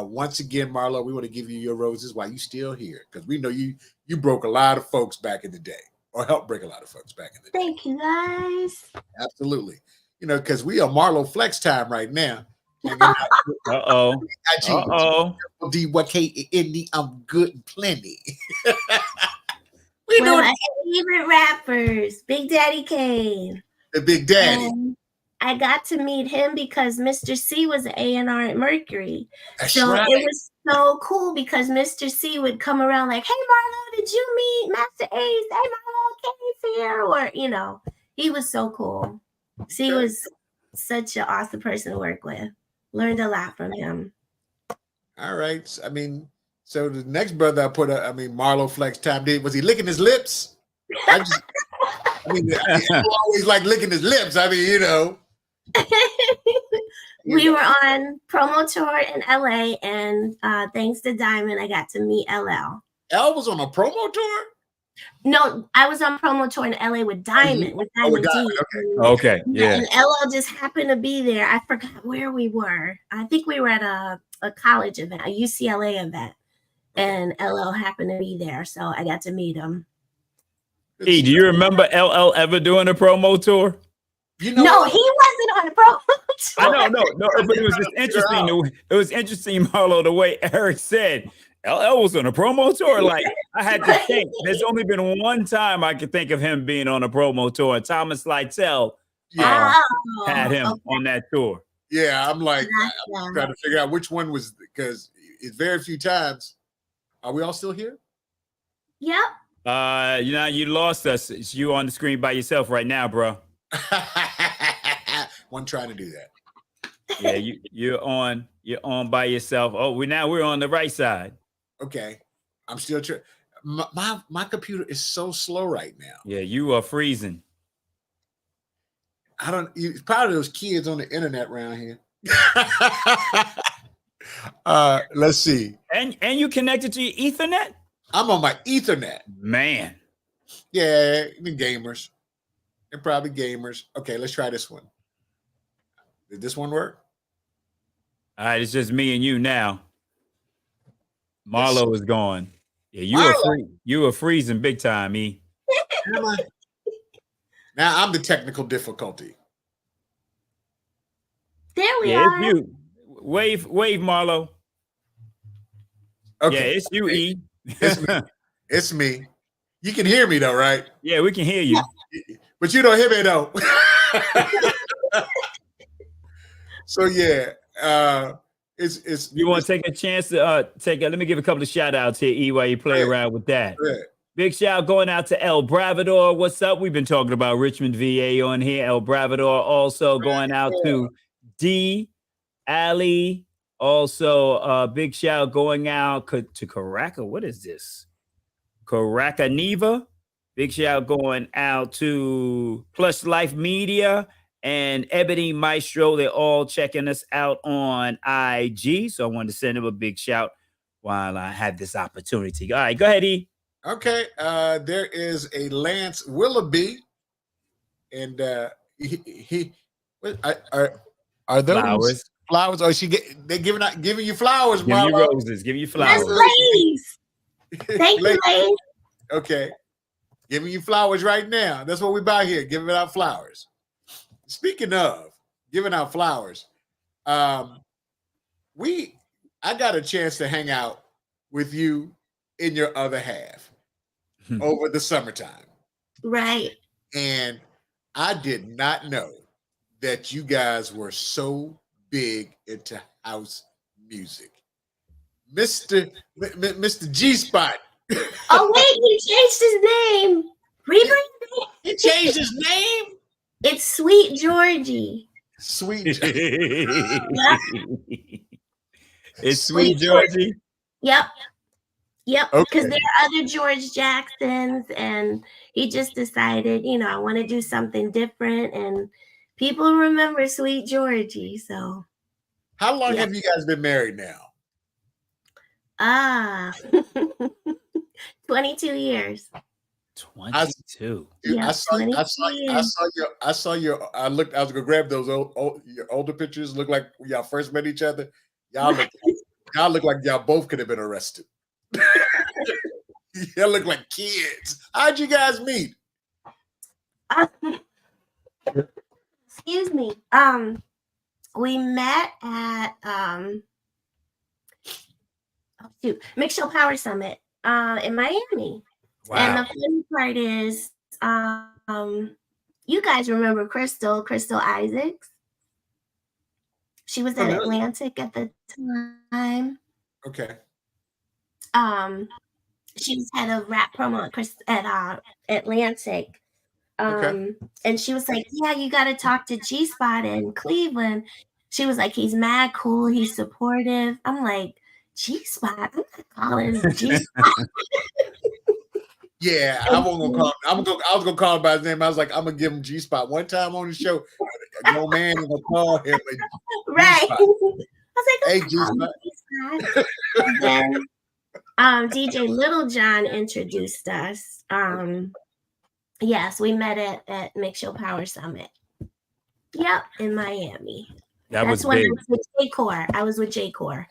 once again, Marlo, we want to give you your roses while you're still here, because we know you broke a lot of folks back in the day, or helped break a lot of folks back in the day. Thank you, guys. Absolutely. You know, because we are Marlo Flex time right now. Uh-oh. D-Y-K-N-D, I'm good and plenty. My favorite rappers, Big Daddy Kane. The Big Daddy. And I got to meet him because Mr. C was an A&R at Mercury. That's so right. It was so cool because Mr. C would come around like, hey, Marlo, did you meet Master Ace? Hey, Marlo, can you he's here, or he was so cool. So he was such an awesome person to work with. Learned a lot from him. All right. I mean, so the next brother I put up, Marlo Flex Time did, was he licking his lips? I always like licking his lips. We were on promo tour in LA, and thanks to Diamond, I got to meet LL. L was on a promo tour? No, I was on promo tour in LA with Diamond, with Diamond D. Okay, yeah. And LL just happened to be there. I forgot where we were. I think we were at a college event, a UCLA event, and LL happened to be there, so I got to meet him. E, do you remember LL ever doing a promo tour? No, he wasn't on a promo tour. I know, no, but it was just interesting. It was interesting, Marlo, the way Eric said LL was on a promo tour. Like, I had to think. There's only been one time I could think of him being on a promo tour, and Thomas Lytell had him on that tour. Yeah, I'm like, I'm trying to figure out which one was, because it's very few times. Are we all still here? Yep. You lost us. It's you on the screen by yourself right now, bro. One trying to do that. Yeah, you're on by yourself. Oh, we're on the right side. Okay, I'm still trying. My computer is so slow right now. Yeah, you are freezing. It's probably those kids on the internet around here. Let's see. And you connected to your Ethernet? I'm on my Ethernet. Man. Yeah, the gamers. They're probably gamers. Okay, let's try this one. Did this one work? All right, it's just me and you now. Marlo is gone. Yeah, you were freezing big time, E. Now I'm the technical difficulty. There we are. It's you. Wave, Marlo. Okay. Yeah, it's you, E. It's me. You can hear me though, right? Yeah, we can hear you. But you don't hear me though. So yeah, it's. You want to take a chance to let me give a couple of shout outs here, E, while you play around with that. Right. Big shout going out to El Bravador. What's up? We've been talking about Richmond, VA on here. El Bravador also going out to D. Ali. Also, big shout going out to Caraca. What is this? Caraca Neva. Big shout going out to Plush Life Media and Ebony Maestro. They're all checking us out on IG. So I wanted to send them a big shout while I had this opportunity. All right, go ahead, E. Okay. There is a Lance Willoughby, and are those flowers? Or they're giving you flowers, Marlo. Give you roses. Give you flowers. That's Lace. Thank you, Lace. Okay. Giving you flowers right now. That's what we're about here, giving out flowers. Speaking of giving out flowers, I got a chance to hang out with you in your other half over the summertime. Right. And I did not know that you guys were so big into house music. Mr. G-Spot. Oh, wait, he changed his name. He changed his name? It's Sweet Georgie. Sweet. It's Sweet Georgie. Yep. Because okay. there are other George Jacksons, and he just decided, I want to do something different, and people remember Sweet Georgie. So, how long have you guys been married now? 22 years. 22. I was gonna grab those your older pictures. Look like y'all first met each other. Y'all look like y'all both could have been arrested. Y'all look like kids. How'd you guys meet? Excuse me. We met at Mix Show Power Summit in Miami. Wow. And the funny part is, you guys remember Crystal Isaacs? She was at Atlantic at the time. Okay. She was head of rap promo at Atlantic. And she was like, yeah, you got to talk to G-Spot in Cleveland. She was like, he's mad cool. He's supportive. I'm like, G-Spot? I'm not calling G-Spot. Yeah, I wasn't gonna call. I was gonna call him by his name. I was like, I'm gonna give him G-Spot one time on the show. No man gonna call him right. G-Spot. I was like, hey G-Spot. And then DJ Little John introduced us. Yes, we met at Mix Show Power Summit. Yep, in Miami. That's when I was with J-Core. I was with J-Core.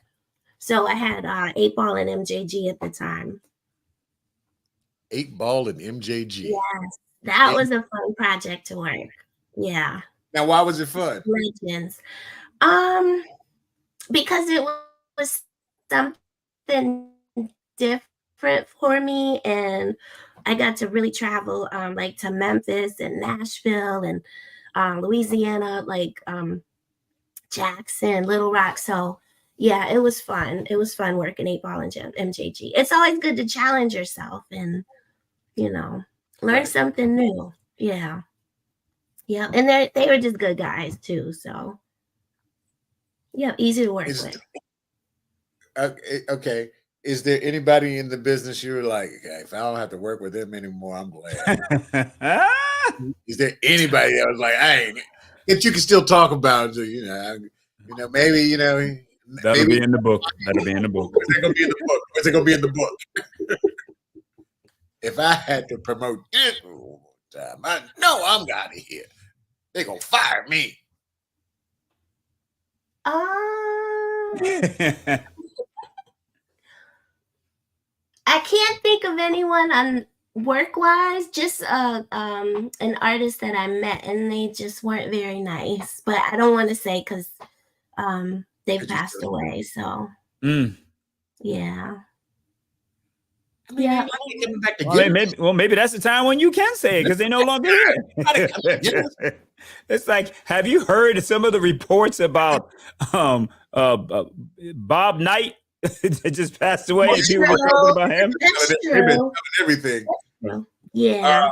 So I had 8 Ball and MJG at the time. 8 Ball and MJG. Yes, that was a fun project to work. Yeah. Now, why was it fun? Legends. Because it was something different for me, and I got to really travel like to Memphis and Nashville and Louisiana, like Jackson, Little Rock. So yeah, it was fun. It was fun working 8 Ball and MJG. It's always good to challenge yourself and, you know, learn something new. Yeah. Yeah. And they were just good guys too. So yeah, easy to work with. Okay. Is there anybody in the business you're like, okay, if I don't have to work with them anymore, I'm glad? Is there anybody that was like, that you can still talk about, maybe, That'll be in the book. That'll be in the book. What's it gonna be in the book? What's it gonna be in the book? If I had to promote this time, I know I'm out of here. They're gonna fire me. I can't think of anyone on work-wise, just an artist that I met, and they just weren't very nice. But I don't want to say because they've passed away. So yeah. Yeah. Maybe that's the time when you can say it because they're no longer here. It's like, have you heard some of the reports about Bob Knight that just passed away? And people were talking about him. That's true. Everything. Yeah.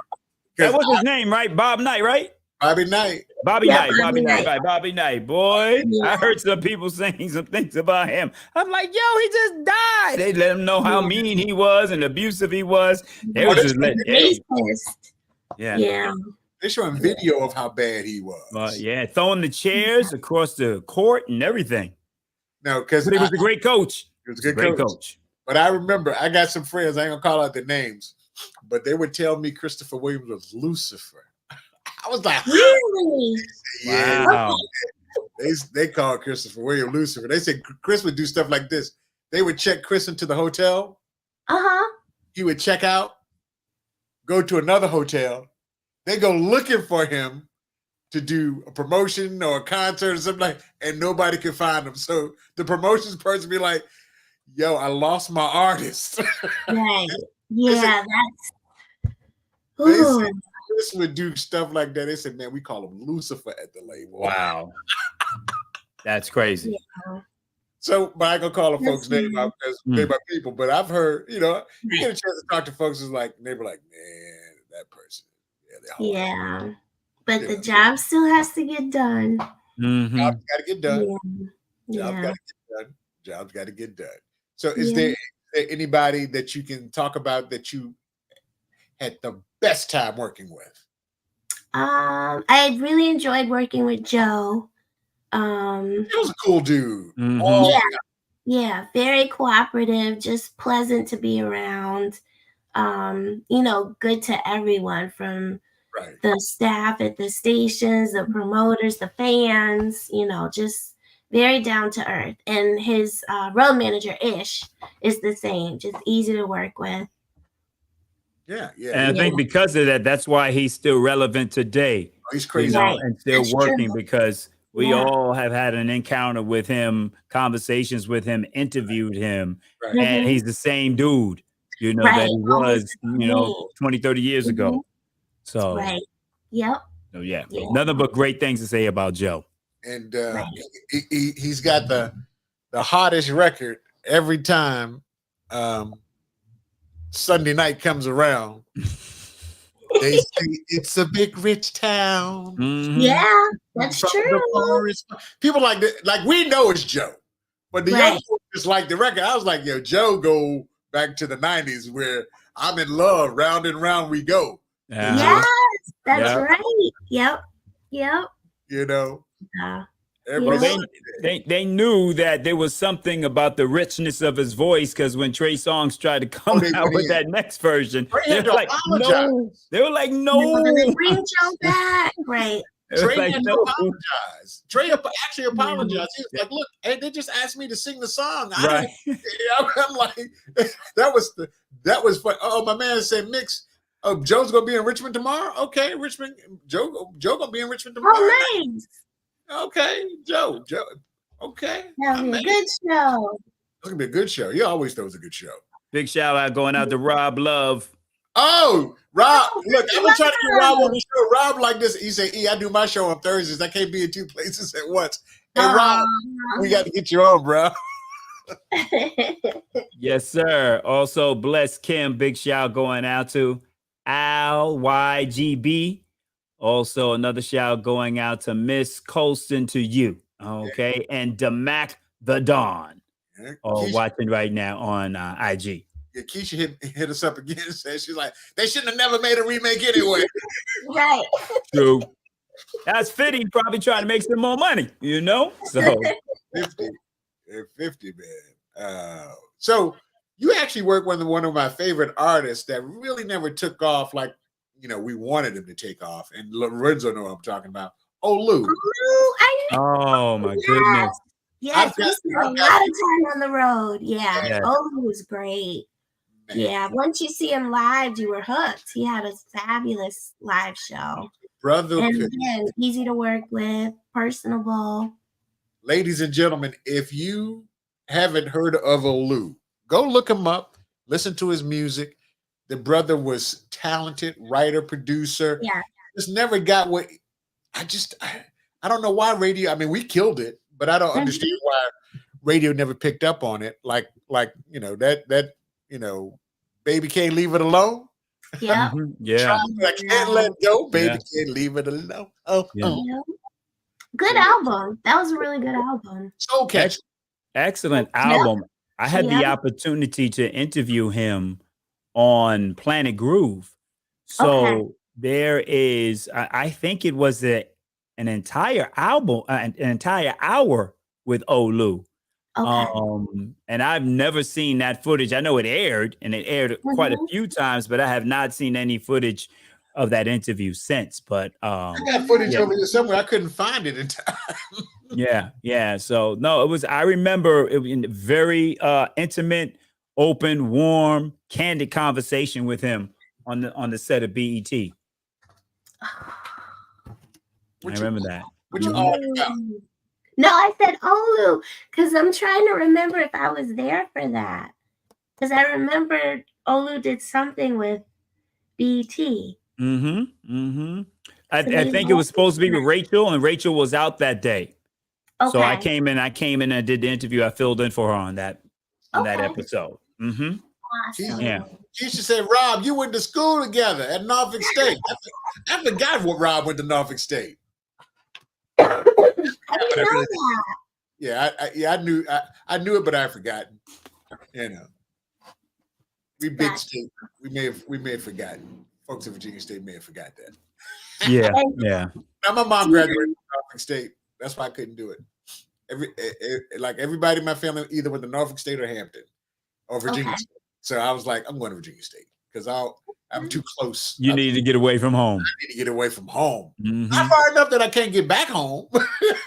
That was his name, right? Bob Knight, right? Bobby Knight. Bobby Knight. Boy, yeah. I heard some people saying some things about him. I'm like, yo, he just died. They let him know how mean he was and abusive he was. They were just letting Yeah. They're showing video of how bad he was. Throwing the chairs across the court and everything. No, because he was a great coach. He was a great coach. But I remember, I got some friends, I ain't gonna call out their names, but they would tell me Christopher Williams was Lucifer. I was like, really? Yeah. Wow. They called Christopher Williams Lucifer. They said Chris would do stuff like this. They would check Chris into the hotel. He would check out, go to another hotel. They go looking for him to do a promotion or a concert or something like, and nobody could find him. So the promotions person be like, yo, I lost my artist. Right. Yeah, that's Chris would do stuff like that. They said, man, we call him Lucifer at the label. Wow. That's crazy. Yeah. So, but I ain't gonna call the folks' name out because they're my people. But I've heard, you get a chance to talk to folks who's like, they were like, man, that person. Yeah. But the job still has to get done. Mm-hmm. Job's got to get done. Job's got to get done. So is there anybody that you can talk about that you had the best time working with? I really enjoyed working with Joe. He was a cool dude. Mm-hmm. Yeah, very cooperative, just pleasant to be around. Good to everyone from the staff at the stations, the promoters, the fans, just very down to earth. And his road manager, Ish, is the same, just easy to work with. Yeah. And I think because of that, that's why he's still relevant today. He's crazy. And still working because we all have had an encounter with him, conversations with him, interviewed him, and he's the same dude, that he was, 20, 30 years ago. So, Yep. So, nothing but great things to say about Joe. And he's got the hottest record every time Sunday night comes around. They say it's a big rich town. Mhm. Yeah, that's From true. the forest. People like that, like we know it's Joe, but the young Right. folks just like the record. I was like, yo, Joe go back to the 90s where I'm in love, round and round we go. Uh-huh. Yes, that's Yeah. right. Yep. Yep. You know, Yeah. Well, everybody. they knew that there was something about the richness of his voice, because when Trey Songz tried to come they out went with in. that next version, Trey they had were to like, no. apologize. They were like, No, no. bring Joe back. Right. They were Trey like, had to no. apologize. Trey actually apologized. He was like, "Look, hey, they just asked me to sing the song. Right. I'm like, that was fun. Oh, my man said, Mix. Oh, Joe's gonna be in Richmond tomorrow. Okay, Richmond. Joe gonna be in Richmond tomorrow. Oh, nice. Okay, Joe. Okay, That'll be a good show. it's gonna be a good show. He always throws a good show. Big shout out going out to Rob Love. Oh, Rob, Oh, look, I'm gonna try to get Rob Rob. on the show. Rob like this. He said, I do my show on Thursdays. I can't be in two places at once. Hey, Rob, we got to get you on, bro. Yes, sir. Also, Bless Kim. Big shout going out to Al YGB. Also, another shout going out to Miss Colston to you. Okay. And Damac the Dawn. Yeah, Oh, Keisha, watching right now on IG. yeah, Keisha hit us up again and said, she's like, they shouldn't have never made a remake anyway. Right. True. That's Fitty probably trying to make some more money, you know? So 50, man. So you actually work with one of my favorite artists that really never took off like, we wanted him to take off. And Lorenzo know what I'm talking about. Olu. oh my goodness. Yes, we spent a lot of time on the road. Yeah. Yes. Oh, it was great. Man. Yeah. Once you see him live, you were hooked. He had a fabulous live show. Brother, And again, easy to work with, personable. ladies and gentlemen, if you haven't heard of Olu, go look him up, listen to his music. The brother was talented, writer, producer. Yeah. Just never got what I don't know why radio. I mean, we killed it, but I don't understand why radio never picked up on it. Like that baby can't leave it alone. Yeah. Yeah. I can't let go. Baby can't leave it alone. Oh, Yeah. Good album. That was a really good album. So catchy. Excellent album. I had the opportunity to interview him on Planet Groove. So there is, I think it was an entire album, an entire hour with Olu. Okay. And I've never seen that footage. I know it aired, and it aired quite a few times, but I have not seen any footage of that interview since. But I got footage over here somewhere. I couldn't find it in time. yeah. So no, it was. I remember it was a very intimate, open, warm, candid conversation with him on the set of BET. I remember that. What you all about? No, I said Olu because I'm trying to remember if I was there for that. Because I remember Olu did something with BET. I think it was supposed to be with Rachel, and Rachel was out that day. Okay. So I came in and did the interview. I filled in for her on that episode. Awesome. Yeah. Keisha said, Rob, you went to school together at Norfolk State. I forgot what Rob went to Norfolk State. I didn't know that. Yeah, I knew it, but I forgot. We big state. We may have forgotten. Folks in Virginia State may have forgot that. Yeah. Now my mom graduated from Norfolk State. That's why I couldn't do it. Everybody in my family either went to Norfolk State or Hampton or Virginia State. So I was like, I'm going to Virginia State because I'm too close. You need to get away from home. I need to get away from home. Not far enough that I can't get back home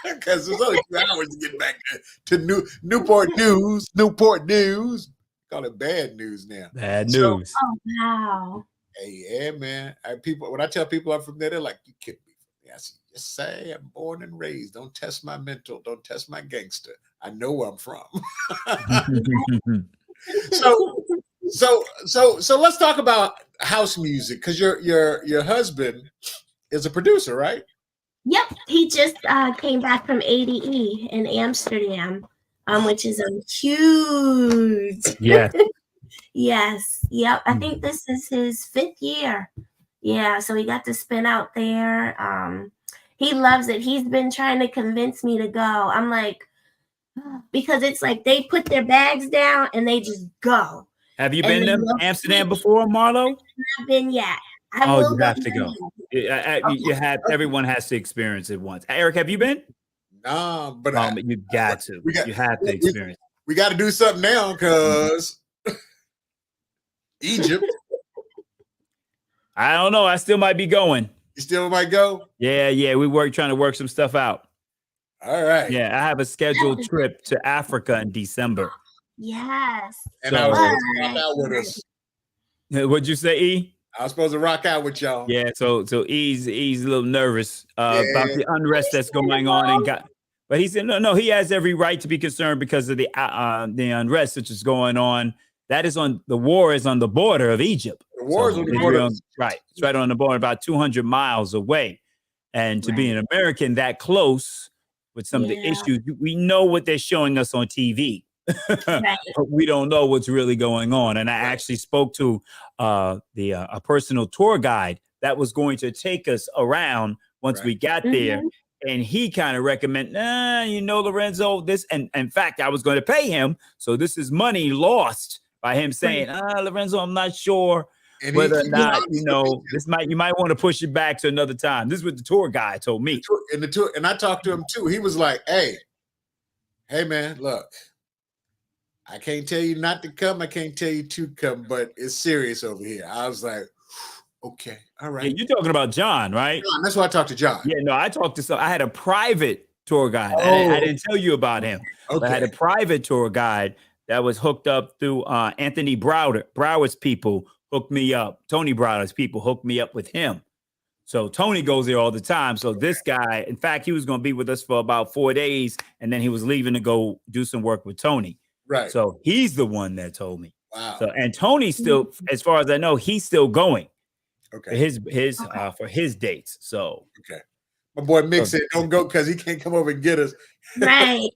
because there's only 2 hours to get back to Newport News. Newport News. Call it bad news now. Bad news. Oh, wow. Hey, yeah, man. When I tell people I'm from there, they're like, you kidding me? I say, just say I'm born and raised. Don't test my mental. Don't test my gangster. I know where I'm from. So let's talk about house music because your husband is a producer, right? Yep. He just came back from ADE in Amsterdam, which is a huge. Yeah. Yes. Yep. I think this is his 5th year Yeah, so we got to spin out there. He loves it. He's been trying to convince me to go. I'm like, because it's like they put their bags down and they just go. Have you And been to Amsterdam before, Marlo? I've been yet. I Oh, will you go. have to go. You have, everyone has to experience it once. Eric, have you been? Nah, but You got to. You have to experience. We got to do something now because Egypt. I don't know. I still might be going. You still might go? Yeah. We trying to work some stuff out. All right. Yeah, I have a scheduled trip to Africa in December. Yes. And I was supposed to rock out with us. What'd you say, E? I was supposed to rock out with y'all. Yeah, so E's a little nervous about the unrest that's going on, but he said no, he has every right to be concerned because of the unrest which is going on. The war is on the border of Egypt. The war is on the border, right? It's right on the border, about 200 miles away, and to be an American that close with some of the issues, we know what they're showing us on TV. But we don't know what's really going on. And I actually spoke to a personal tour guide that was going to take us around once we got there. And he kind of recommended, Lorenzo, this. And in fact, I was going to pay him. So this is money lost by him saying, Lorenzo, I'm not sure whether or not, you might want to push it back to another time. This is what the tour guide told me. And I talked to him too. He was like, hey man, look. I can't tell you not to come. I can't tell you to come, but it's serious over here. I was like, okay, all right. Yeah, you're talking about John, right? John, that's why I talked to John. Yeah, no, I talked to I had a private tour guide. I didn't tell you about him. Okay. I had a private tour guide that was hooked up through Anthony Broward's people hooked me up. Tony Browder's people hooked me up with him. So Tony goes there all the time. So this guy, in fact, he was going to be with us for about 4 days, and then he was leaving to go do some work with Tony. Right. So he's the one that told me. Wow. So and Tony's still, as far as I know, he's still going. Okay. For his dates. So okay. My boy Mick said don't go because he can't come over and get us. Right.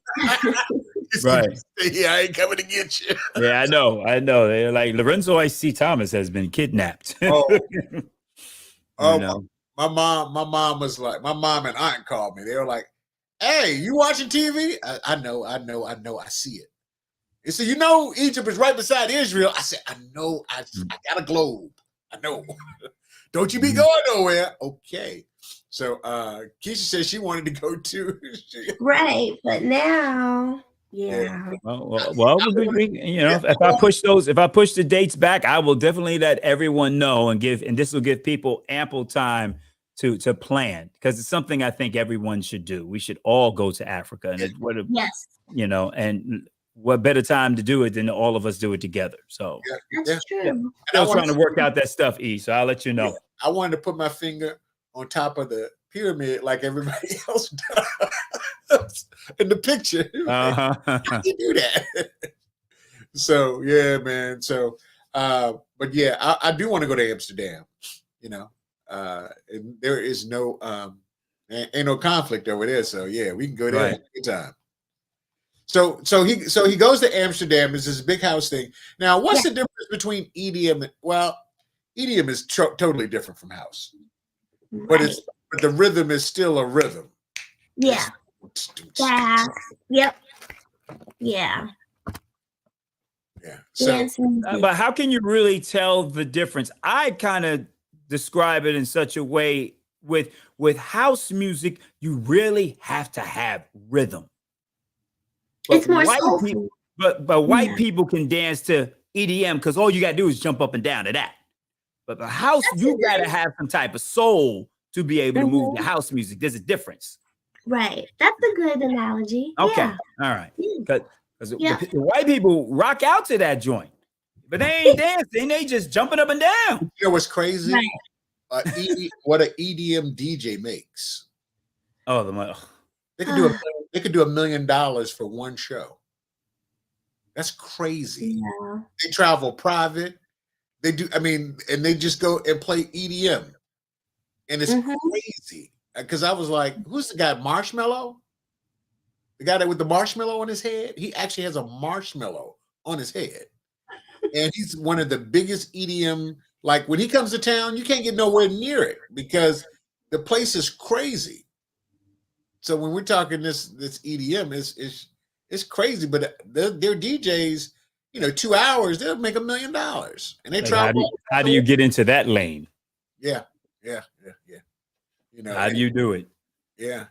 Right. Yeah, I ain't coming to get you. Yeah, I know. They're like Lorenzo I.C. Thomas has been kidnapped. My mom was like, my mom and aunt called me. They were like, hey, you watching TV? I know, I see it. He said, Egypt is right beside Israel. I said, I know, I got a globe. I know. Don't you be going nowhere. Okay. So Keisha said she wanted to go too. Right. But now, yeah. Well, if I push the dates back, I will definitely let everyone know and this will give people ample time to plan, because it's something I think everyone should do. We should all go to Africa, and yes. And what better time to do it than all of us do it together? So that's true. Yeah. I was trying to work out that stuff, E. So I'll let you know. I wanted to put my finger on top of the pyramid like everybody else does in the picture. How do you do that? So yeah, man. So but yeah, I do want to go to Amsterdam. And there is no ain't no conflict over there. So yeah, we can go there at any time. So he goes to Amsterdam. It's this big house thing. Now, what's the difference between EDM? Well, EDM is totally different from house, but the rhythm is still a rhythm. Yeah. Yep. Yeah. Yeah. So, but how can you really tell the difference? I kind of describe it in such a way with house music, you really have to have rhythm. But it's more soulful. But white people can dance to EDM because all you gotta do is jump up and down to that. But the house, you gotta have some type of soul to be able to move the house music. There's a difference. Right. That's a good analogy. Okay. Yeah. All right. Because the white people rock out to that joint, but they ain't dancing. They just jumping up and down. You know what's crazy? Right. What an EDM DJ makes. They could do $1 million for one show. That's crazy. Yeah. They travel private. They do. I mean, and they just go and play EDM, and it's crazy. Because I was like, "Who's the guy? Marshmallow? The guy that with the marshmallow on his head? He actually has a marshmallow on his head, and he's one of the biggest EDM Like when he comes to town, you can't get nowhere near it because the place is crazy. So when we're talking this EDM, it's crazy. But their DJs, 2 hours, they'll make $1 million, and they Like, travel. how do you get into that lane? Yeah. How do you do it? Yeah.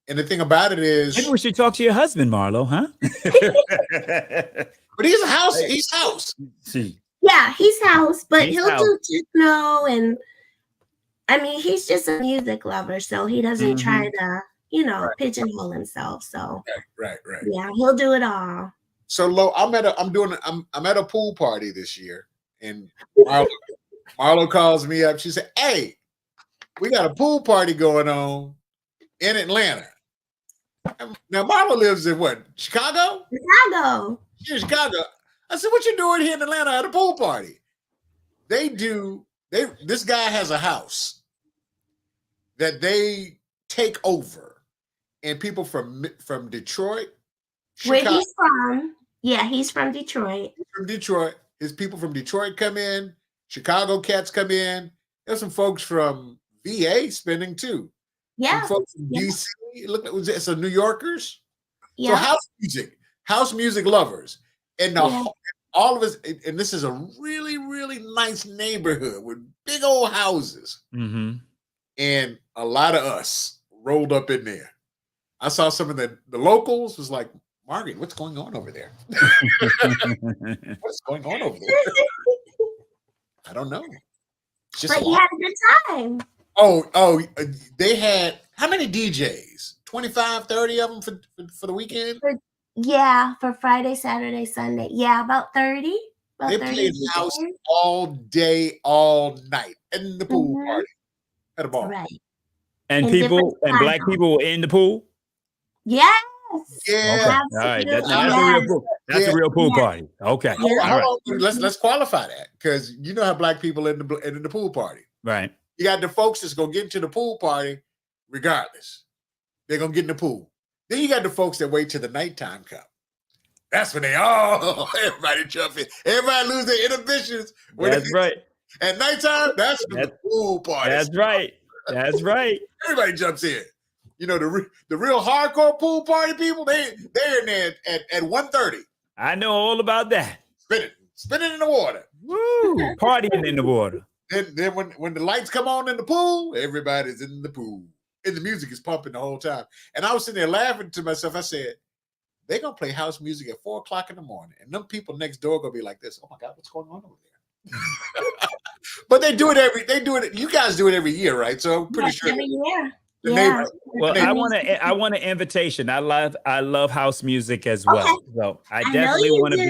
And the thing about it is, maybe we should talk to your husband, Marlo, huh? but he's house. He's house. See. Yeah, he's house, but He's he'll house. do techno, and I mean, he's just a music lover, so he doesn't try to, pigeonhole himself. So Right. yeah, he'll do it all. So Lo, I'm at a pool party this year, and Marlo calls me up. She said, "Hey, we got a pool party going on in Atlanta." Now Marlo lives in what? Chicago? Chicago. She's in Chicago. I said, "What you doing here in Atlanta at a pool party?" This guy has a house that they take over, and people from Detroit, Chicago, where he's from. Yeah, he's from Detroit. From Detroit, his people from Detroit come in. Chicago cats come in. There's some folks from VA spending too. Yeah, some folks from DC. Look, it's New Yorkers. yeah. So house music lovers, and all of us. And this is a really, really nice neighborhood with big old houses, and a lot of us rolled up in there. I saw some of the locals was like, "Margaret, what's going on over there? What's going on over there?" I don't know. But you had a good time. Oh, they had how many DJs? 25, 30 of them for the weekend? For Friday, Saturday, Sunday. Yeah, about 30. They played house all day, all night, in the pool party. At a ball. Right. And black people were in the pool? Yes. Yeah. Okay. All right. That's a real pool. That's a real pool party. Okay. Hold right. on. Let's qualify that, because you know how black people in the pool party. Right. You got the folks that's gonna get into the pool party regardless. They're gonna get in the pool. Then you got the folks that wait till the nighttime come. That's when everybody jump in. Everybody lose their inhibitions. That's right. At nighttime, that's the pool party. That's right. That's right. Everybody jumps in. The real hardcore pool party people, they're in there at 1:30. I know all about that. Spinning in the water. Woo! Partying in the water. Then when the lights come on in the pool, everybody's in the pool. And the music is pumping the whole time. And I was sitting there laughing to myself. I said, they're going to play house music at 4 o'clock in the morning. And them people next door going to be like this. Oh my God, what's going on over there? But you guys do it every year, right? So I'm pretty sure. Every year. Yeah. Well, I want an invitation. I love house music as well. Okay. So I definitely want to be.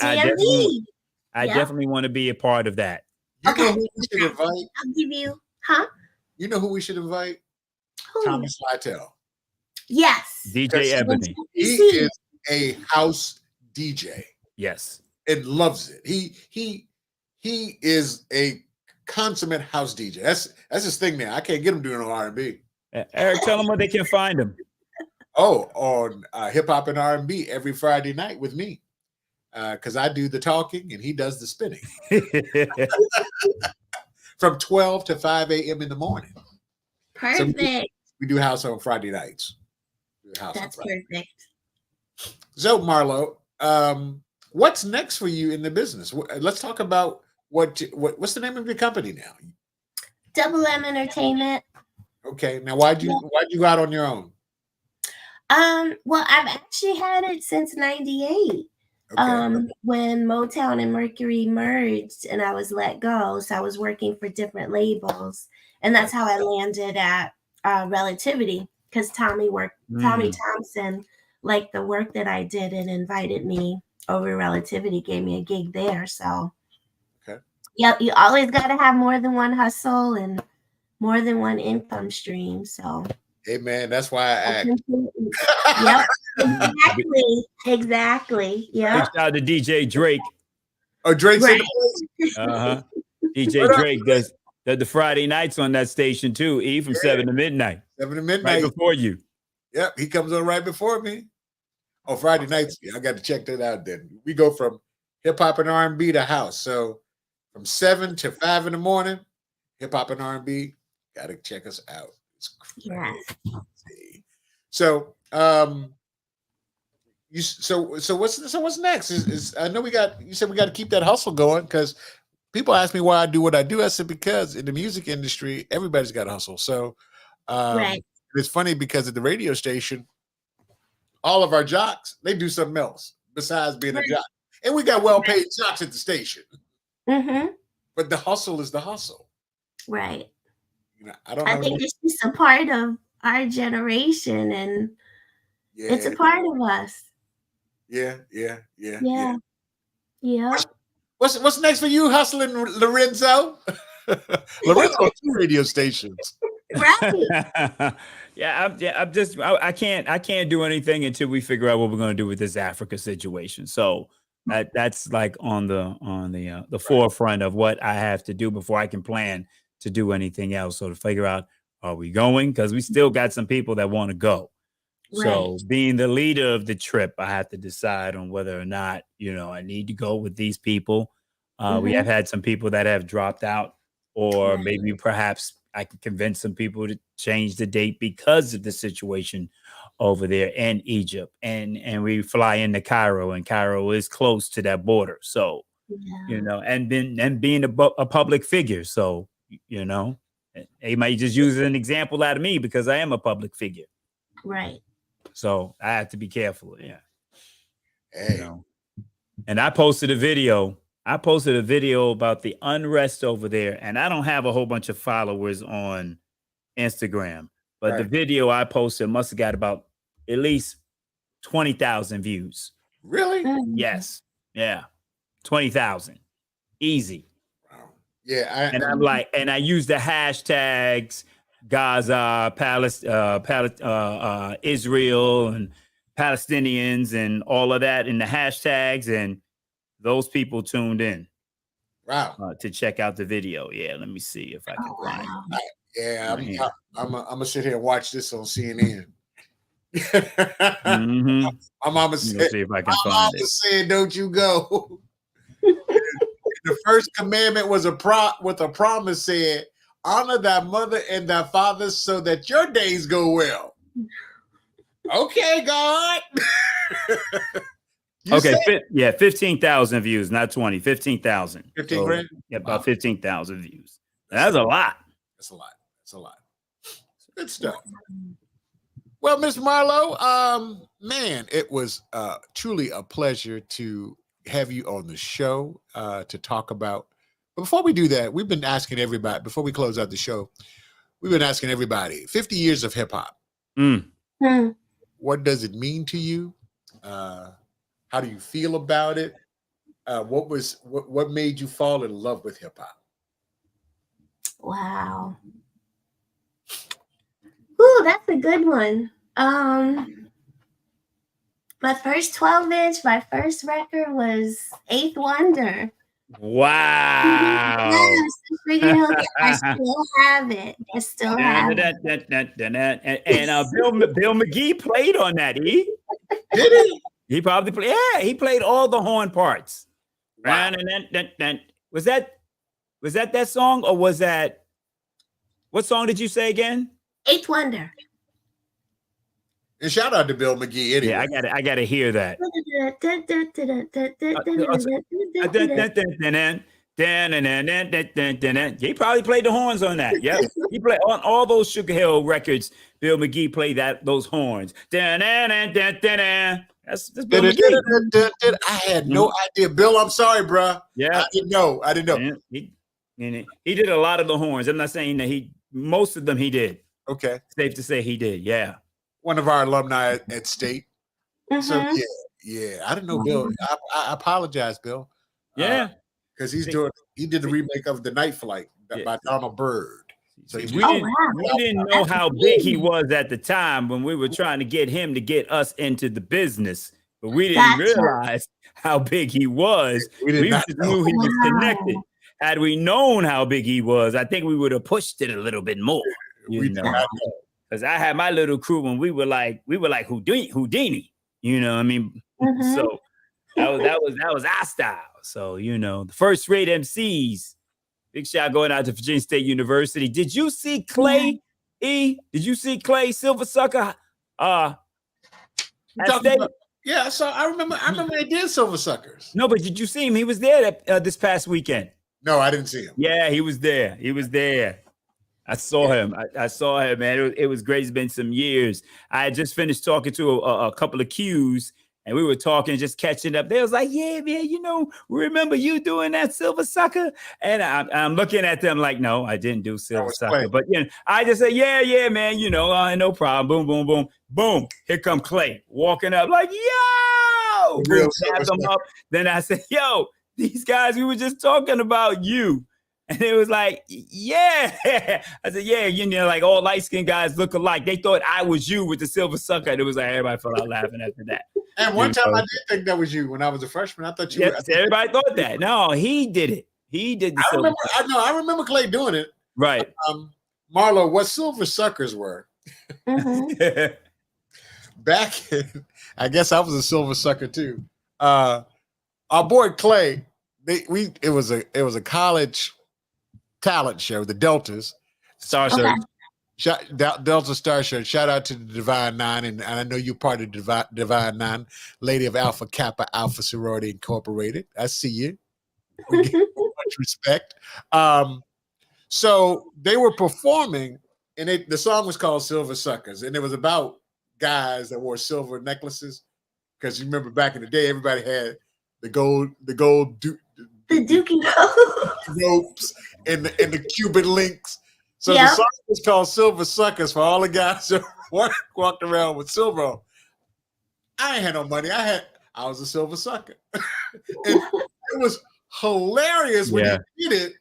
I Yeah. definitely want to be a part of that. You know who we should invite? I'll give you, huh? You know who we should invite? Who? Thomas Lytle. Yes. DJ Ebony. He is a house DJ. Yes. And loves it. He is a consummate house DJ. That's his thing now. I can't get him doing no R&B. Eric, tell them where they can find him. Oh, on hip hop and R&B every Friday night with me. Because I do the talking and he does the spinning. From 12 to 5 a.m. in the morning. Perfect. So we do house on Friday nights. That's perfect. So, Marlo, what's next for you in the business? Let's talk about what's the name of your company now? Double M Entertainment. Okay. Now, why'd you go out on your own? Well, I've actually had it since '98. Okay. When Motown and Mercury merged and I was let go. So I was working for different labels. And that's how I landed at Relativity, because Tommy Thompson liked the work that I did and invited me over Relativity, gave me a gig there. So, yep, you always got to have more than one hustle and more than one income stream. So, hey, man, that's why I act. Yep. Exactly. Yeah. Shout out to DJ Drake. Oh, Drake's in the place. DJ Drake does the Friday nights on that station too. From 7 to midnight. 7 to midnight. Right before you. Yep, he comes on right before me. Oh, Friday nights. I got to check that out then. We go from hip hop and R&B to house. So from 7 to 5 in the morning. Hip hop and R&B. Got to check us out. It's crazy. Yes. So, what's next? Is I know you said we got to keep that hustle going, because people ask me why I do what I do. I said because in the music industry, everybody's got to hustle. So, Right. it's funny because at the radio station, all of our jocks, they do something else besides being a jock, and we got well-paid jocks at the station. Mm-hmm. But the hustle is the hustle. Right. You know, I don't know. I think it's just a part of our generation, and it's a part of us. Yeah. Yeah. What's next for you, hustling Lorenzo? Lorenzo on 2 radio stations. Right. I can't do anything until we figure out what we're going to do with this Africa situation. So that's like on the forefront of what I have to do before I can plan to do anything else. So to figure out, are we going? Because we still got some people that want to go. So being the leader of the trip, I have to decide on whether or not, I need to go with these people. We have had some people that have dropped out, or maybe perhaps I can convince some people to change the date because of the situation over there in Egypt. And we fly into Cairo, and Cairo is close to that border. So, and being a public figure. So, they might just use an example out of me because I am a public figure. Right. So I have to be careful. Yeah. Hey. And I posted a video. About the unrest over there. And I don't have a whole bunch of followers on Instagram, but the video I posted must have got about at least 20,000 views. Really? Yes. Yeah. 20,000. Easy. Wow. Yeah. And I use the hashtags Gaza, Israel, and Palestinians, and all of that in the hashtags, and those people tuned in. Wow. To check out the video. Yeah, let me see if I can find it. Yeah, I'm gonna sit here and watch this on CNN. My mama said, see if I can find it. Said, "Don't you go." The first commandment was a promise, said, "Honor thy mother and thy father, so that your days go well." Okay, God. Okay, 15,000 views, not 20, 15,000. 15 grand? Yeah, about 15,000 views. That's a lot. That's a lot. Good stuff. Well, Mr. Marlo, man, it was truly a pleasure to have you on the show to talk about. But before we do that, we've been asking everybody, before we close out the show, we've been asking everybody, 50 years of hip hop. What does it mean to you? How do you feel about it? What made you fall in love with hip hop? Wow. Ooh, that's a good one. My first 12-inch, my first record was Eighth Wonder. Wow. Yes, I still have it. And Bill McGee played on that, Did he? He probably played. Yeah, he played all the horn parts. Wow. Was that song, or was that, what song did you say again? Eighth Wonder. And shout out to Bill McGee anyway. Yeah, I gotta hear that. He probably played the horns on that. Yeah, he played on all those Sugar Hill records. Bill McGee played those horns. That's Bill McGee. I had no idea. Bill, I'm sorry, bro. Yeah, I didn't know. He did a lot of the horns. I'm not saying that most of them he did. Okay, safe to say he did. Yeah, one of our alumni at State. So yeah, I didn't know Bill. I apologize, Bill. Yeah, because he did the remake of The Night Flight by Donald Byrd. So we didn't know how big he was at the time when we were trying to get him to get us into the business, but we didn't realize how big he was. We just knew he was connected. Had we known how big he was, I think we would have pushed it a little bit more. Because I had my little crew when we were like Houdini. You know what I mean? So that was our style. So, the first rate MCs. Big shout going out to Virginia State University. Did you see Clay E? Did you see Clay Silver Sucker? At State? Yeah, I remember they did Silver Suckers. No, but did you see him? He was there this past weekend. No, I didn't see him. Yeah, he was there. I saw him. I saw him, man. It was great. It's been some years. I had just finished talking to a couple of Qs, and we were talking, just catching up. They was like, yeah, man, we remember you doing that Silver Sucker. And I'm looking at them like, no, I didn't do Silver Sucker. But, I just said, yeah, man, no problem. Boom, boom, boom, boom. Here come Clay walking up like, yo! Boom, tapped him up. Then I said, yo, these guys, we were just talking about you. And it was like, yeah. I said, yeah, like all light-skinned guys look alike. They thought I was you with the Silver Sucker. And it was like, everybody fell out laughing after that. And one time I did think that was you when I was a freshman. I thought you were. Everybody thought that. No, he did it. He did the Silver Sucker. I remember Clay doing it. Right. Marlo, what Silver Suckers were. Mm-hmm. Back in, I guess I was a Silver Sucker too. Our boy Clay, it was a college talent show, the Deltas Star Show, Delta Star Show. Shout out to the Divine Nine, and I know you're part of Divine Nine, Lady of Alpha Kappa Alpha Sorority Incorporated. I see you. We give you much respect. So they were performing, and the song was called Silver Suckers, and it was about guys that wore silver necklaces. Because you remember back in the day, everybody had the gold Dookie ropes and the Cuban links. So the song was called Silver Suckers for all the guys that walked around with silver on. I ain't had no money. I was a silver sucker. And it was hilarious when he did it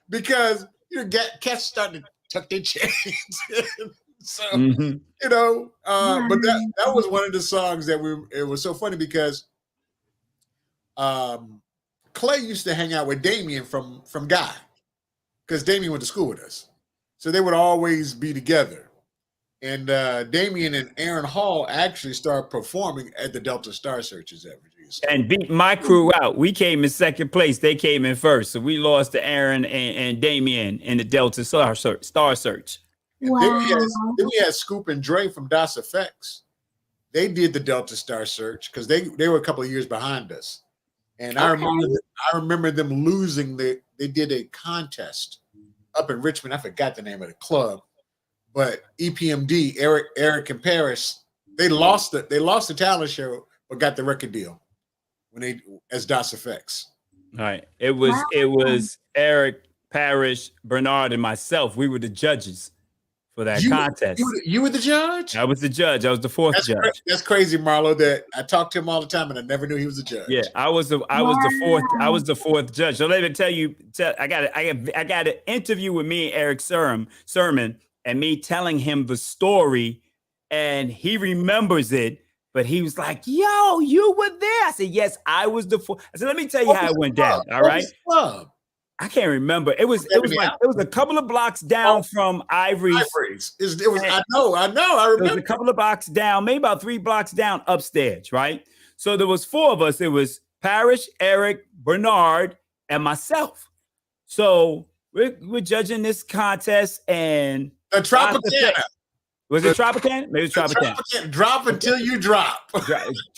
because cats starting to tuck their chains in. So, but that was one of the songs that it was so funny because Clay used to hang out with Damien from Guy because Damien went to school with us. So they would always be together. And Damien and Aaron Hall actually started performing at the Delta Star Searches every year. And beat my crew out. We came in second place. They came in first. So we lost to Aaron and Damien in the Delta Star Search. Wow. Then we had Scoop and Dre from DOS Effects. They did the Delta Star Search because they were a couple of years behind us. And I remember them losing. They did a contest up in Richmond. I forgot the name of the club, but EPMD, Eric and Paris, they lost the talent show, but got the record deal as DOS Effects. All right. It was Eric, Parrish, Bernard, and myself. We were the judges for that contest. You were the judge? I was the judge. I was the fourth judge. That's crazy, Marlo, that I talked to him all the time and I never knew he was a judge. Yeah, I was the fourth judge. So let me tell you, I got an interview with me and Eric Sermon and me telling him the story, and he remembers it, but he was like, yo, you were there. I said, yes, I was the fourth. I said, let me tell you how it went down. All right. Club? I can't remember. It was a couple of blocks down from Ivory's. I know. I remember. It was a couple of blocks down, maybe about 3 blocks down upstairs, right? So there was 4 of us. It was Parrish, Eric, Bernard, and myself. So we're judging this contest, and the Tropicana. Was it Tropicana? Maybe it was Tropicana. Drop until you drop.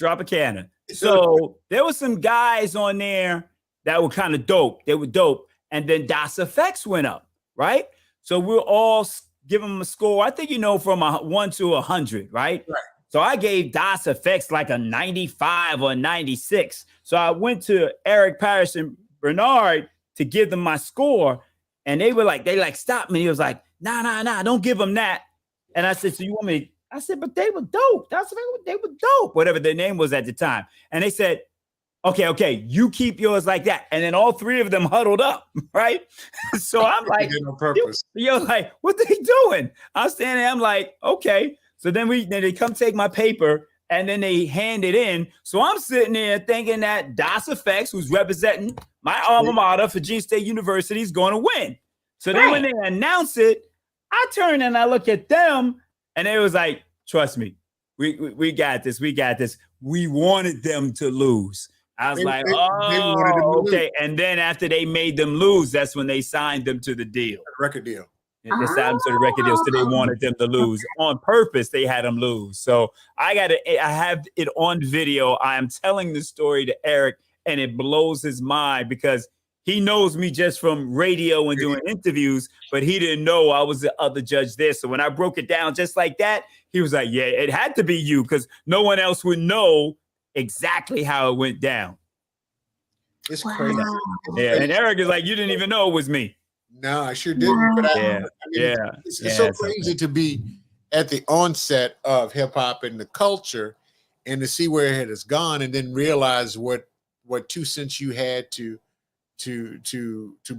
Tropicana. So there were some guys on there that were kind of dope. They were dope. And then DOS Effects went up, right? So we're all giving them a score, I think, from 1 to 100, right? So I gave DOS Effects like a 95 or 96. So I went to Eric, Parrish, and Bernard to give them my score. And they stopped me. He was like, nah, don't give them that. And I said, so you want me? I said, but they were dope. They were dope, whatever their name was at the time. And they said, okay, you keep yours like that. And then all 3 of them huddled up, right? So I'm like, you're like, what are they doing? I'm standing there, I'm like, okay. So then they come take my paper and then they hand it in. So I'm sitting there thinking that DOS Effects, who's representing my alma mater, Virginia State University, is going to win. So then when they announce it, I turn and I look at them and they was like, trust me, we got this. We wanted them to lose. I was They wanted them to oh, lose. okay. And then after they made them lose, that's when they signed them to the deal. Record deal. They signed them to the record deal, so they wanted them to lose on purpose. They had them lose. So I have it on video. I am telling the story to Eric, and it blows his mind because he knows me just from radio and doing interviews, but he didn't know I was the other judge there. So when I broke it down just like that, he was like, yeah, it had to be you because no one else would know exactly how it went down. It's crazy. Yeah, and Eric is like, you didn't even know it was me. No, I sure didn't. But it's so crazy to be at the onset of hip hop and the culture, and to see where it has gone, and then realize what 2 cents you had to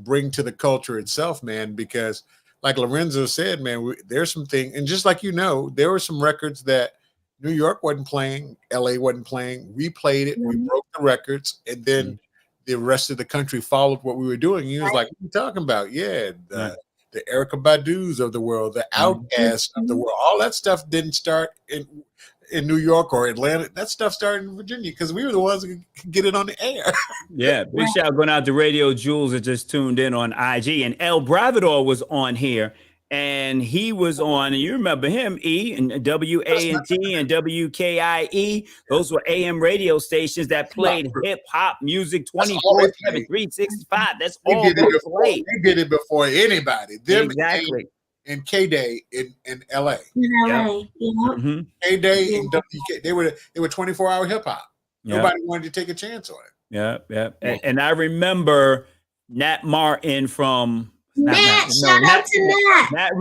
bring to the culture itself, man. Because, like Lorenzo said, man, there's some things, and just like there were some records that New York wasn't playing, LA wasn't playing. We played it, we broke the records, and then the rest of the country followed what we were doing. He was like, what are you talking about? Yeah, the Erykah Badu's of the world, the Outcasts of the world. All that stuff didn't start in New York or Atlanta. That stuff started in Virginia because we were the ones who could get it on the air. Yeah, big shout going out to Radio Jules that just tuned in on IG. And El Bravador was on here. And he was on, and you remember him, E, and WANT and WKIE. Those were AM radio stations that played hip-hop music 24/7, 365. That's all they played. They did it before anybody. Them exactly. And K-Day in LA. Mm-hmm. K-Day and WK, they were 24-hour hip-hop. Nobody wanted to take a chance on it. Yeah. And I remember Nat Martin from... Shout out to Nat.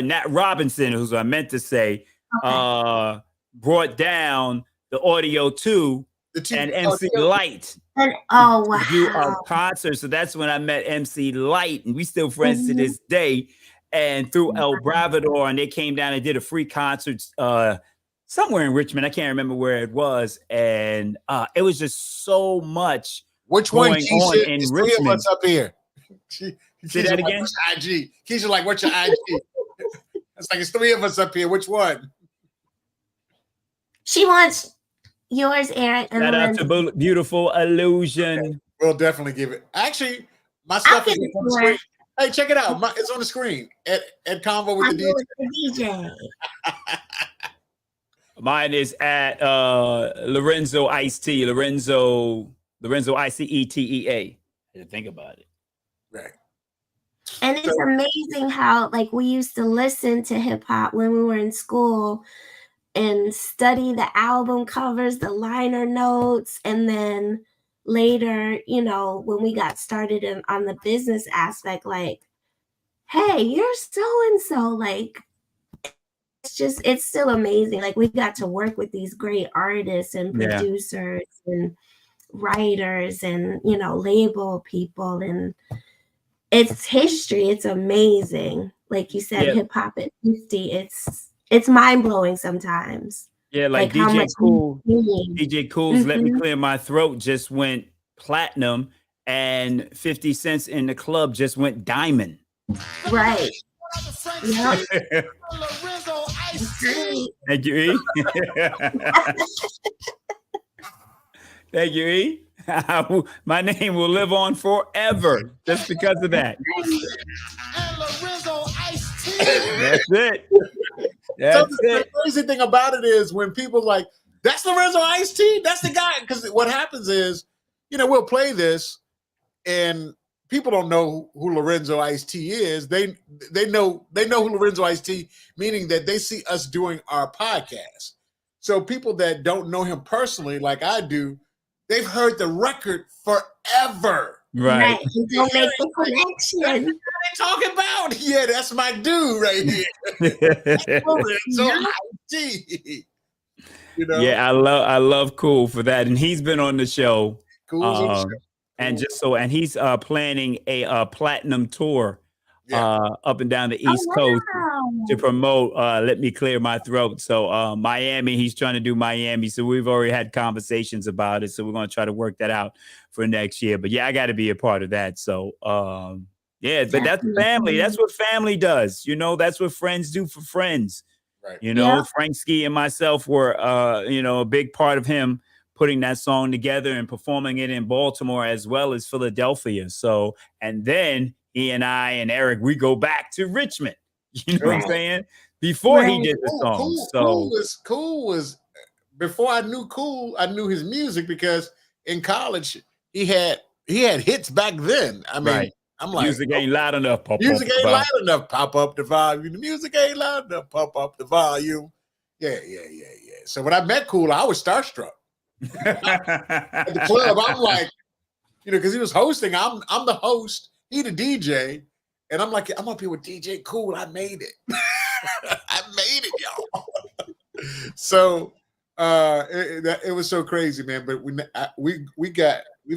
Nat Robinson, who's what I meant to say, brought down the Audio 2 and MC Light. And, wow. To do a concert. So that's when I met MC Light, and we still friends to this day. And through El Bravador, and they came down and did a free concert somewhere in Richmond. I can't remember where it was. And it was just so much going on in Richmond. What's up here? Say that again. Like, IG. Keisha, like, what's your IG? It's like, it's 3 of us up here. Which one? She wants yours, Eric. And shout out to Beautiful Illusion. Okay. We'll definitely give it. Actually, my stuff is on the screen. Hey, check it out. It's on the screen at Convo with the DJ. Mine is at Lorenzo Ice-T. Lorenzo ICETEA. Think about it. Right. And it's amazing how, like, we used to listen to hip hop when we were in school and study the album covers, the liner notes, and then later, when we got started on the business aspect, like, hey, you're so-and-so, like, it's still amazing. Like, we got to work with these great artists and producers and writers and, label people, and it's history. It's amazing. Like you said, hip hop at 50, it's mind-blowing sometimes. Yeah, like DJ Cool's Let Me Clear My Throat just went platinum, and 50 Cents in the Club just went diamond. Right. Yep. Thank you, E. Thank you, E. My name will live on forever just because of that. That's it. The crazy thing about it is when people like, that's Lorenzo Ice-T, that's the guy. Because what happens is, we'll play this and people don't know who Lorenzo Ice-T is. They know who Lorenzo Ice-T, meaning that they see us doing our podcast. So people that don't know him personally, like I do, they've heard the record forever. Right. Don't make the connection. What are they talking about? Yeah, that's my dude right here. Lorenzo Ice-T. Yeah, I love Cool for that, and he's been on the show. Cool. And he's planning a platinum tour up and down the East Coast to promote Let Me Clear My Throat. So Miami, he's trying to do Miami. So we've already had conversations about it. So we're going to try to work that out for next year. But yeah, I got to be a part of that. So but that's family. That's what family does. That's what friends do for friends. Right. Frank Ski and myself were, a big part of him putting that song together and performing it in Baltimore as well as Philadelphia. So, and then he and I and Eric, we go back to Richmond. You know what I'm saying? Before he did the song. Cool was before I knew Cool, I knew his music because in college he had hits back then. I mean, I'm like, music ain't loud enough. Music ain't loud enough. Pop up the volume. The music ain't loud enough. Pop up the volume. Yeah. So when I met Cool, I was starstruck. At the club, I'm like, because he was hosting. I'm the host. He the DJ. And I'm like, I'm up here with DJ Cool. I made it. I made it, y'all. So it was so crazy, man. But we've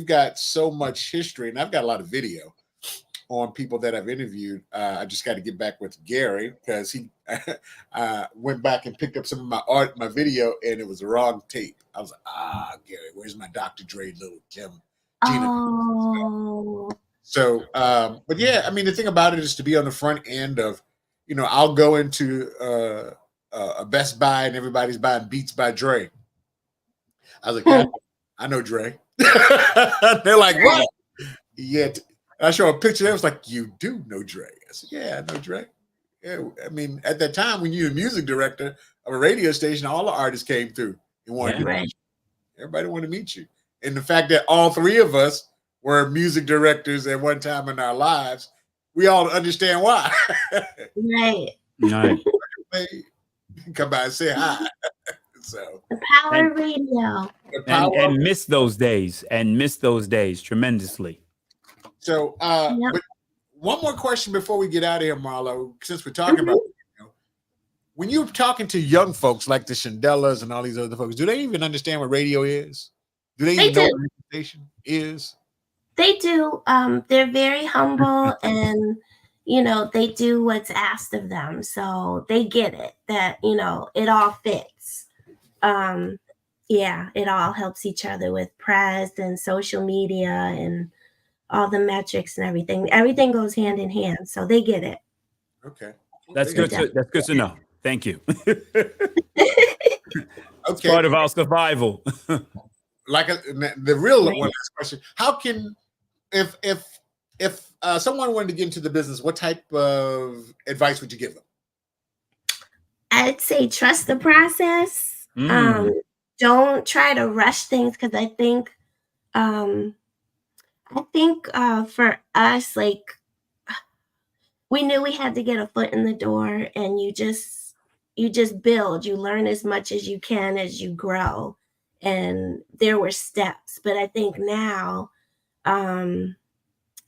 got so much history, and I've got a lot of video on people that I've interviewed. I just got to get back with Gary because he went back and picked up some of my video, and it was the wrong tape. I was like, Gary, where's my Dr. Dre, Little Kim, Gina? Oh. So, but yeah, I mean, the thing about it is to be on the front end of, I'll go into a Best Buy and everybody's buying Beats by Dre. I was like, yeah, I know Dre. They're like, what? Yeah. I show a picture. They was like, you do know Dre. I said, yeah, I know Dre. Yeah, I mean, at that time, when you were a music director of a radio station, all the artists came through and wanted to meet you. Everybody wanted to meet you. And the fact that all three of us were music directors at one time in our lives, we all understand why. Right. Come by and say hi. So the power radio. And miss those days tremendously. So but one more question before we get out of here, Marlo, since we're talking about when you're talking to young folks like the Shandellas and all these other folks, do they even understand what radio is? Do they even know what radio station is? They do. They're very humble and, they do what's asked of them. So they get it that, it all fits. It all helps each other with press and social media and all the metrics and everything. Everything goes hand in hand. So they get it. Okay. That's good to know. Thank you. Okay. Part of our survival. The real one last question. How can if someone wanted to get into the business, what type of advice would you give them? I'd say trust the process. Don't try to rush things because I think for us, like we knew we had to get a foot in the door, and you just build. You learn as much as you can as you grow, and there were steps. But I think now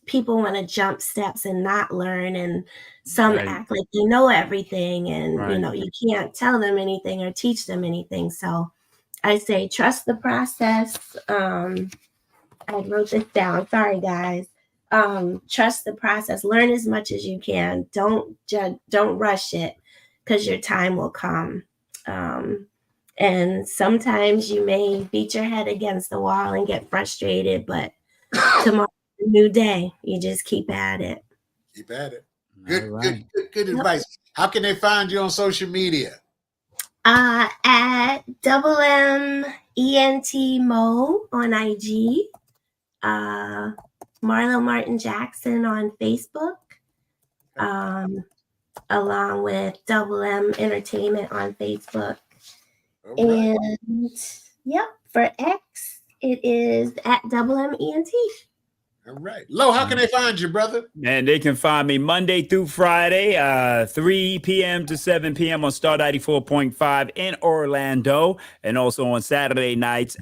people want to jump steps and not learn, and some act like they know everything, and you can't tell them anything or teach them anything. So I say trust the process. I wrote this down. Sorry, guys. Trust the process. Learn as much as you can. Don't rush it because your time will come. And sometimes you may beat your head against the wall and get frustrated, but tomorrow's a new day. You just keep at it. Keep at it. Good advice. How can they find you on social media? At MMENT Mo on IG. Marlo Martin-Jackson on Facebook, along with M Entertainment on Facebook. Right. And for X, it is at MMENT. All right. Lo, how can they find you, brother? And they can find me Monday through Friday, 3 p.m. to 7 p.m. on Star 94.5 in Orlando, and also on Saturday nights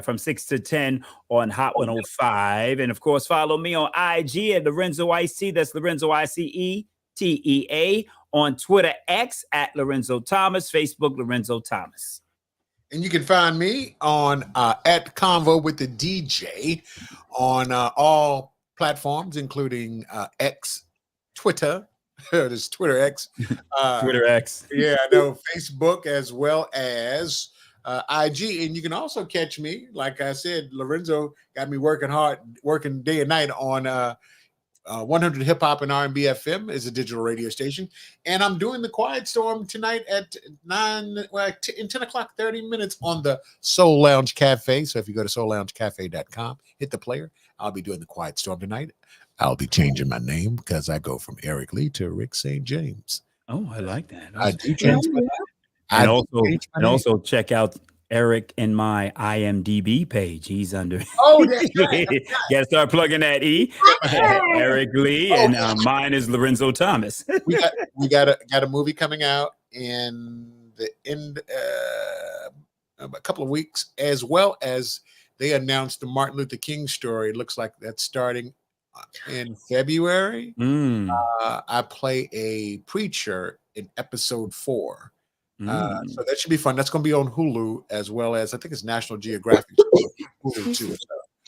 from 6 to 10 on Hot 105. And, of course, follow me on IG at Lorenzo IC. That's Lorenzo ICETEA. On Twitter X at Lorenzo Thomas. Facebook, Lorenzo Thomas. And you can find me on at Convo with the DJ on all platforms, including X, Twitter. There's Twitter X. Twitter X. Yeah, I know. Facebook as well as IG. And you can also catch me, like I said, Lorenzo got me working hard, working day and night on 100 Hip Hop and R&B FM is a digital radio station, and I'm doing the Quiet Storm tonight at 10 o'clock 30 minutes on the Soul Lounge Cafe. So if you go to soulloungecafe.com, hit the player. I'll be doing the Quiet Storm tonight. I'll be changing my name because I go from Eric Lee to Rick St. James. Oh, I like that. I do change my And name. also check out Eric in my IMDb page. He's under. Oh, that's right. Gotta start plugging that E. Eric Lee, and mine is Lorenzo Thomas. we got a movie coming out in the end a couple of weeks, as well as they announced the Martin Luther King story. It looks like that's starting in February. I play a preacher in episode 4. So that should be fun. That's going to be on Hulu, as well as I think it's National Geographic Hulu too.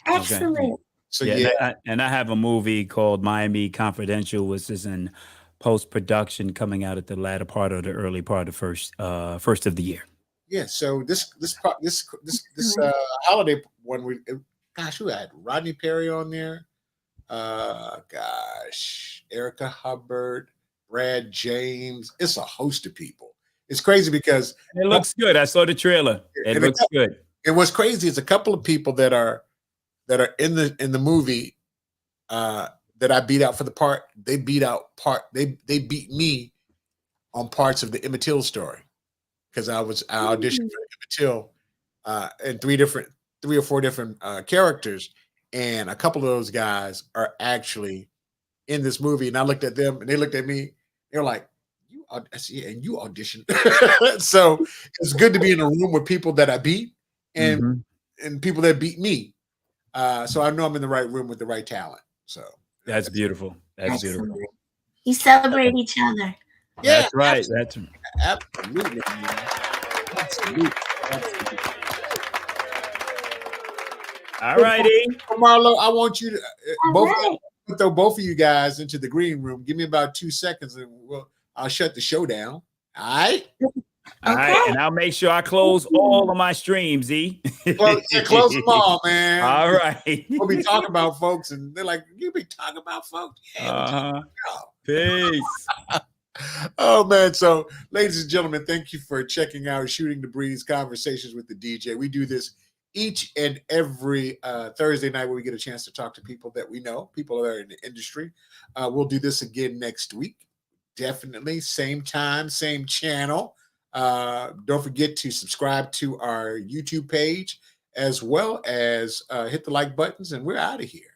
Excellent. Okay. So I have a movie called Miami Confidential, which is in post production, coming out at the latter part or the early part of first of the year. Yeah. So this holiday one, who had Rodney Perry on there? Erica Hubbard, Brad James. It's a host of people. It's crazy because it looks good. I saw the trailer. It looks good. It was crazy. It's a couple of people that are in the movie that I beat out for the part. They beat me on parts of the Emmett Till story, because I auditioned for Emmett Till in 3 or 4 different characters, and a couple of those guys are actually in this movie. And I looked at them, and they looked at me. They're like, and you auditioned. So it's good to be in a room with people that I beat and people that beat me. So I know I'm in the right room with the right talent. So that's beautiful. That's beautiful. You celebrate each other. Yeah, that's right. Absolutely. Absolutely. All righty. Marlo, I want you to throw both of you guys into the green room. Give me about 2 seconds and I'll shut the show down. All right. All right, and I'll make sure I close all of my streams, E. Close them all, man. All right. We'll be talking about folks, and they're like, you be talking about folks? Yeah, peace. Oh, man. So, ladies and gentlemen, thank you for checking out Shooting the Breeze Conversations with the DJ. We do this each and every Thursday night, where we get a chance to talk to people that we know, people that are in the industry. We'll do this again next week. Definitely. Same time, same channel. Don't forget to subscribe to our YouTube page, as well as hit the like buttons, and we're out of here.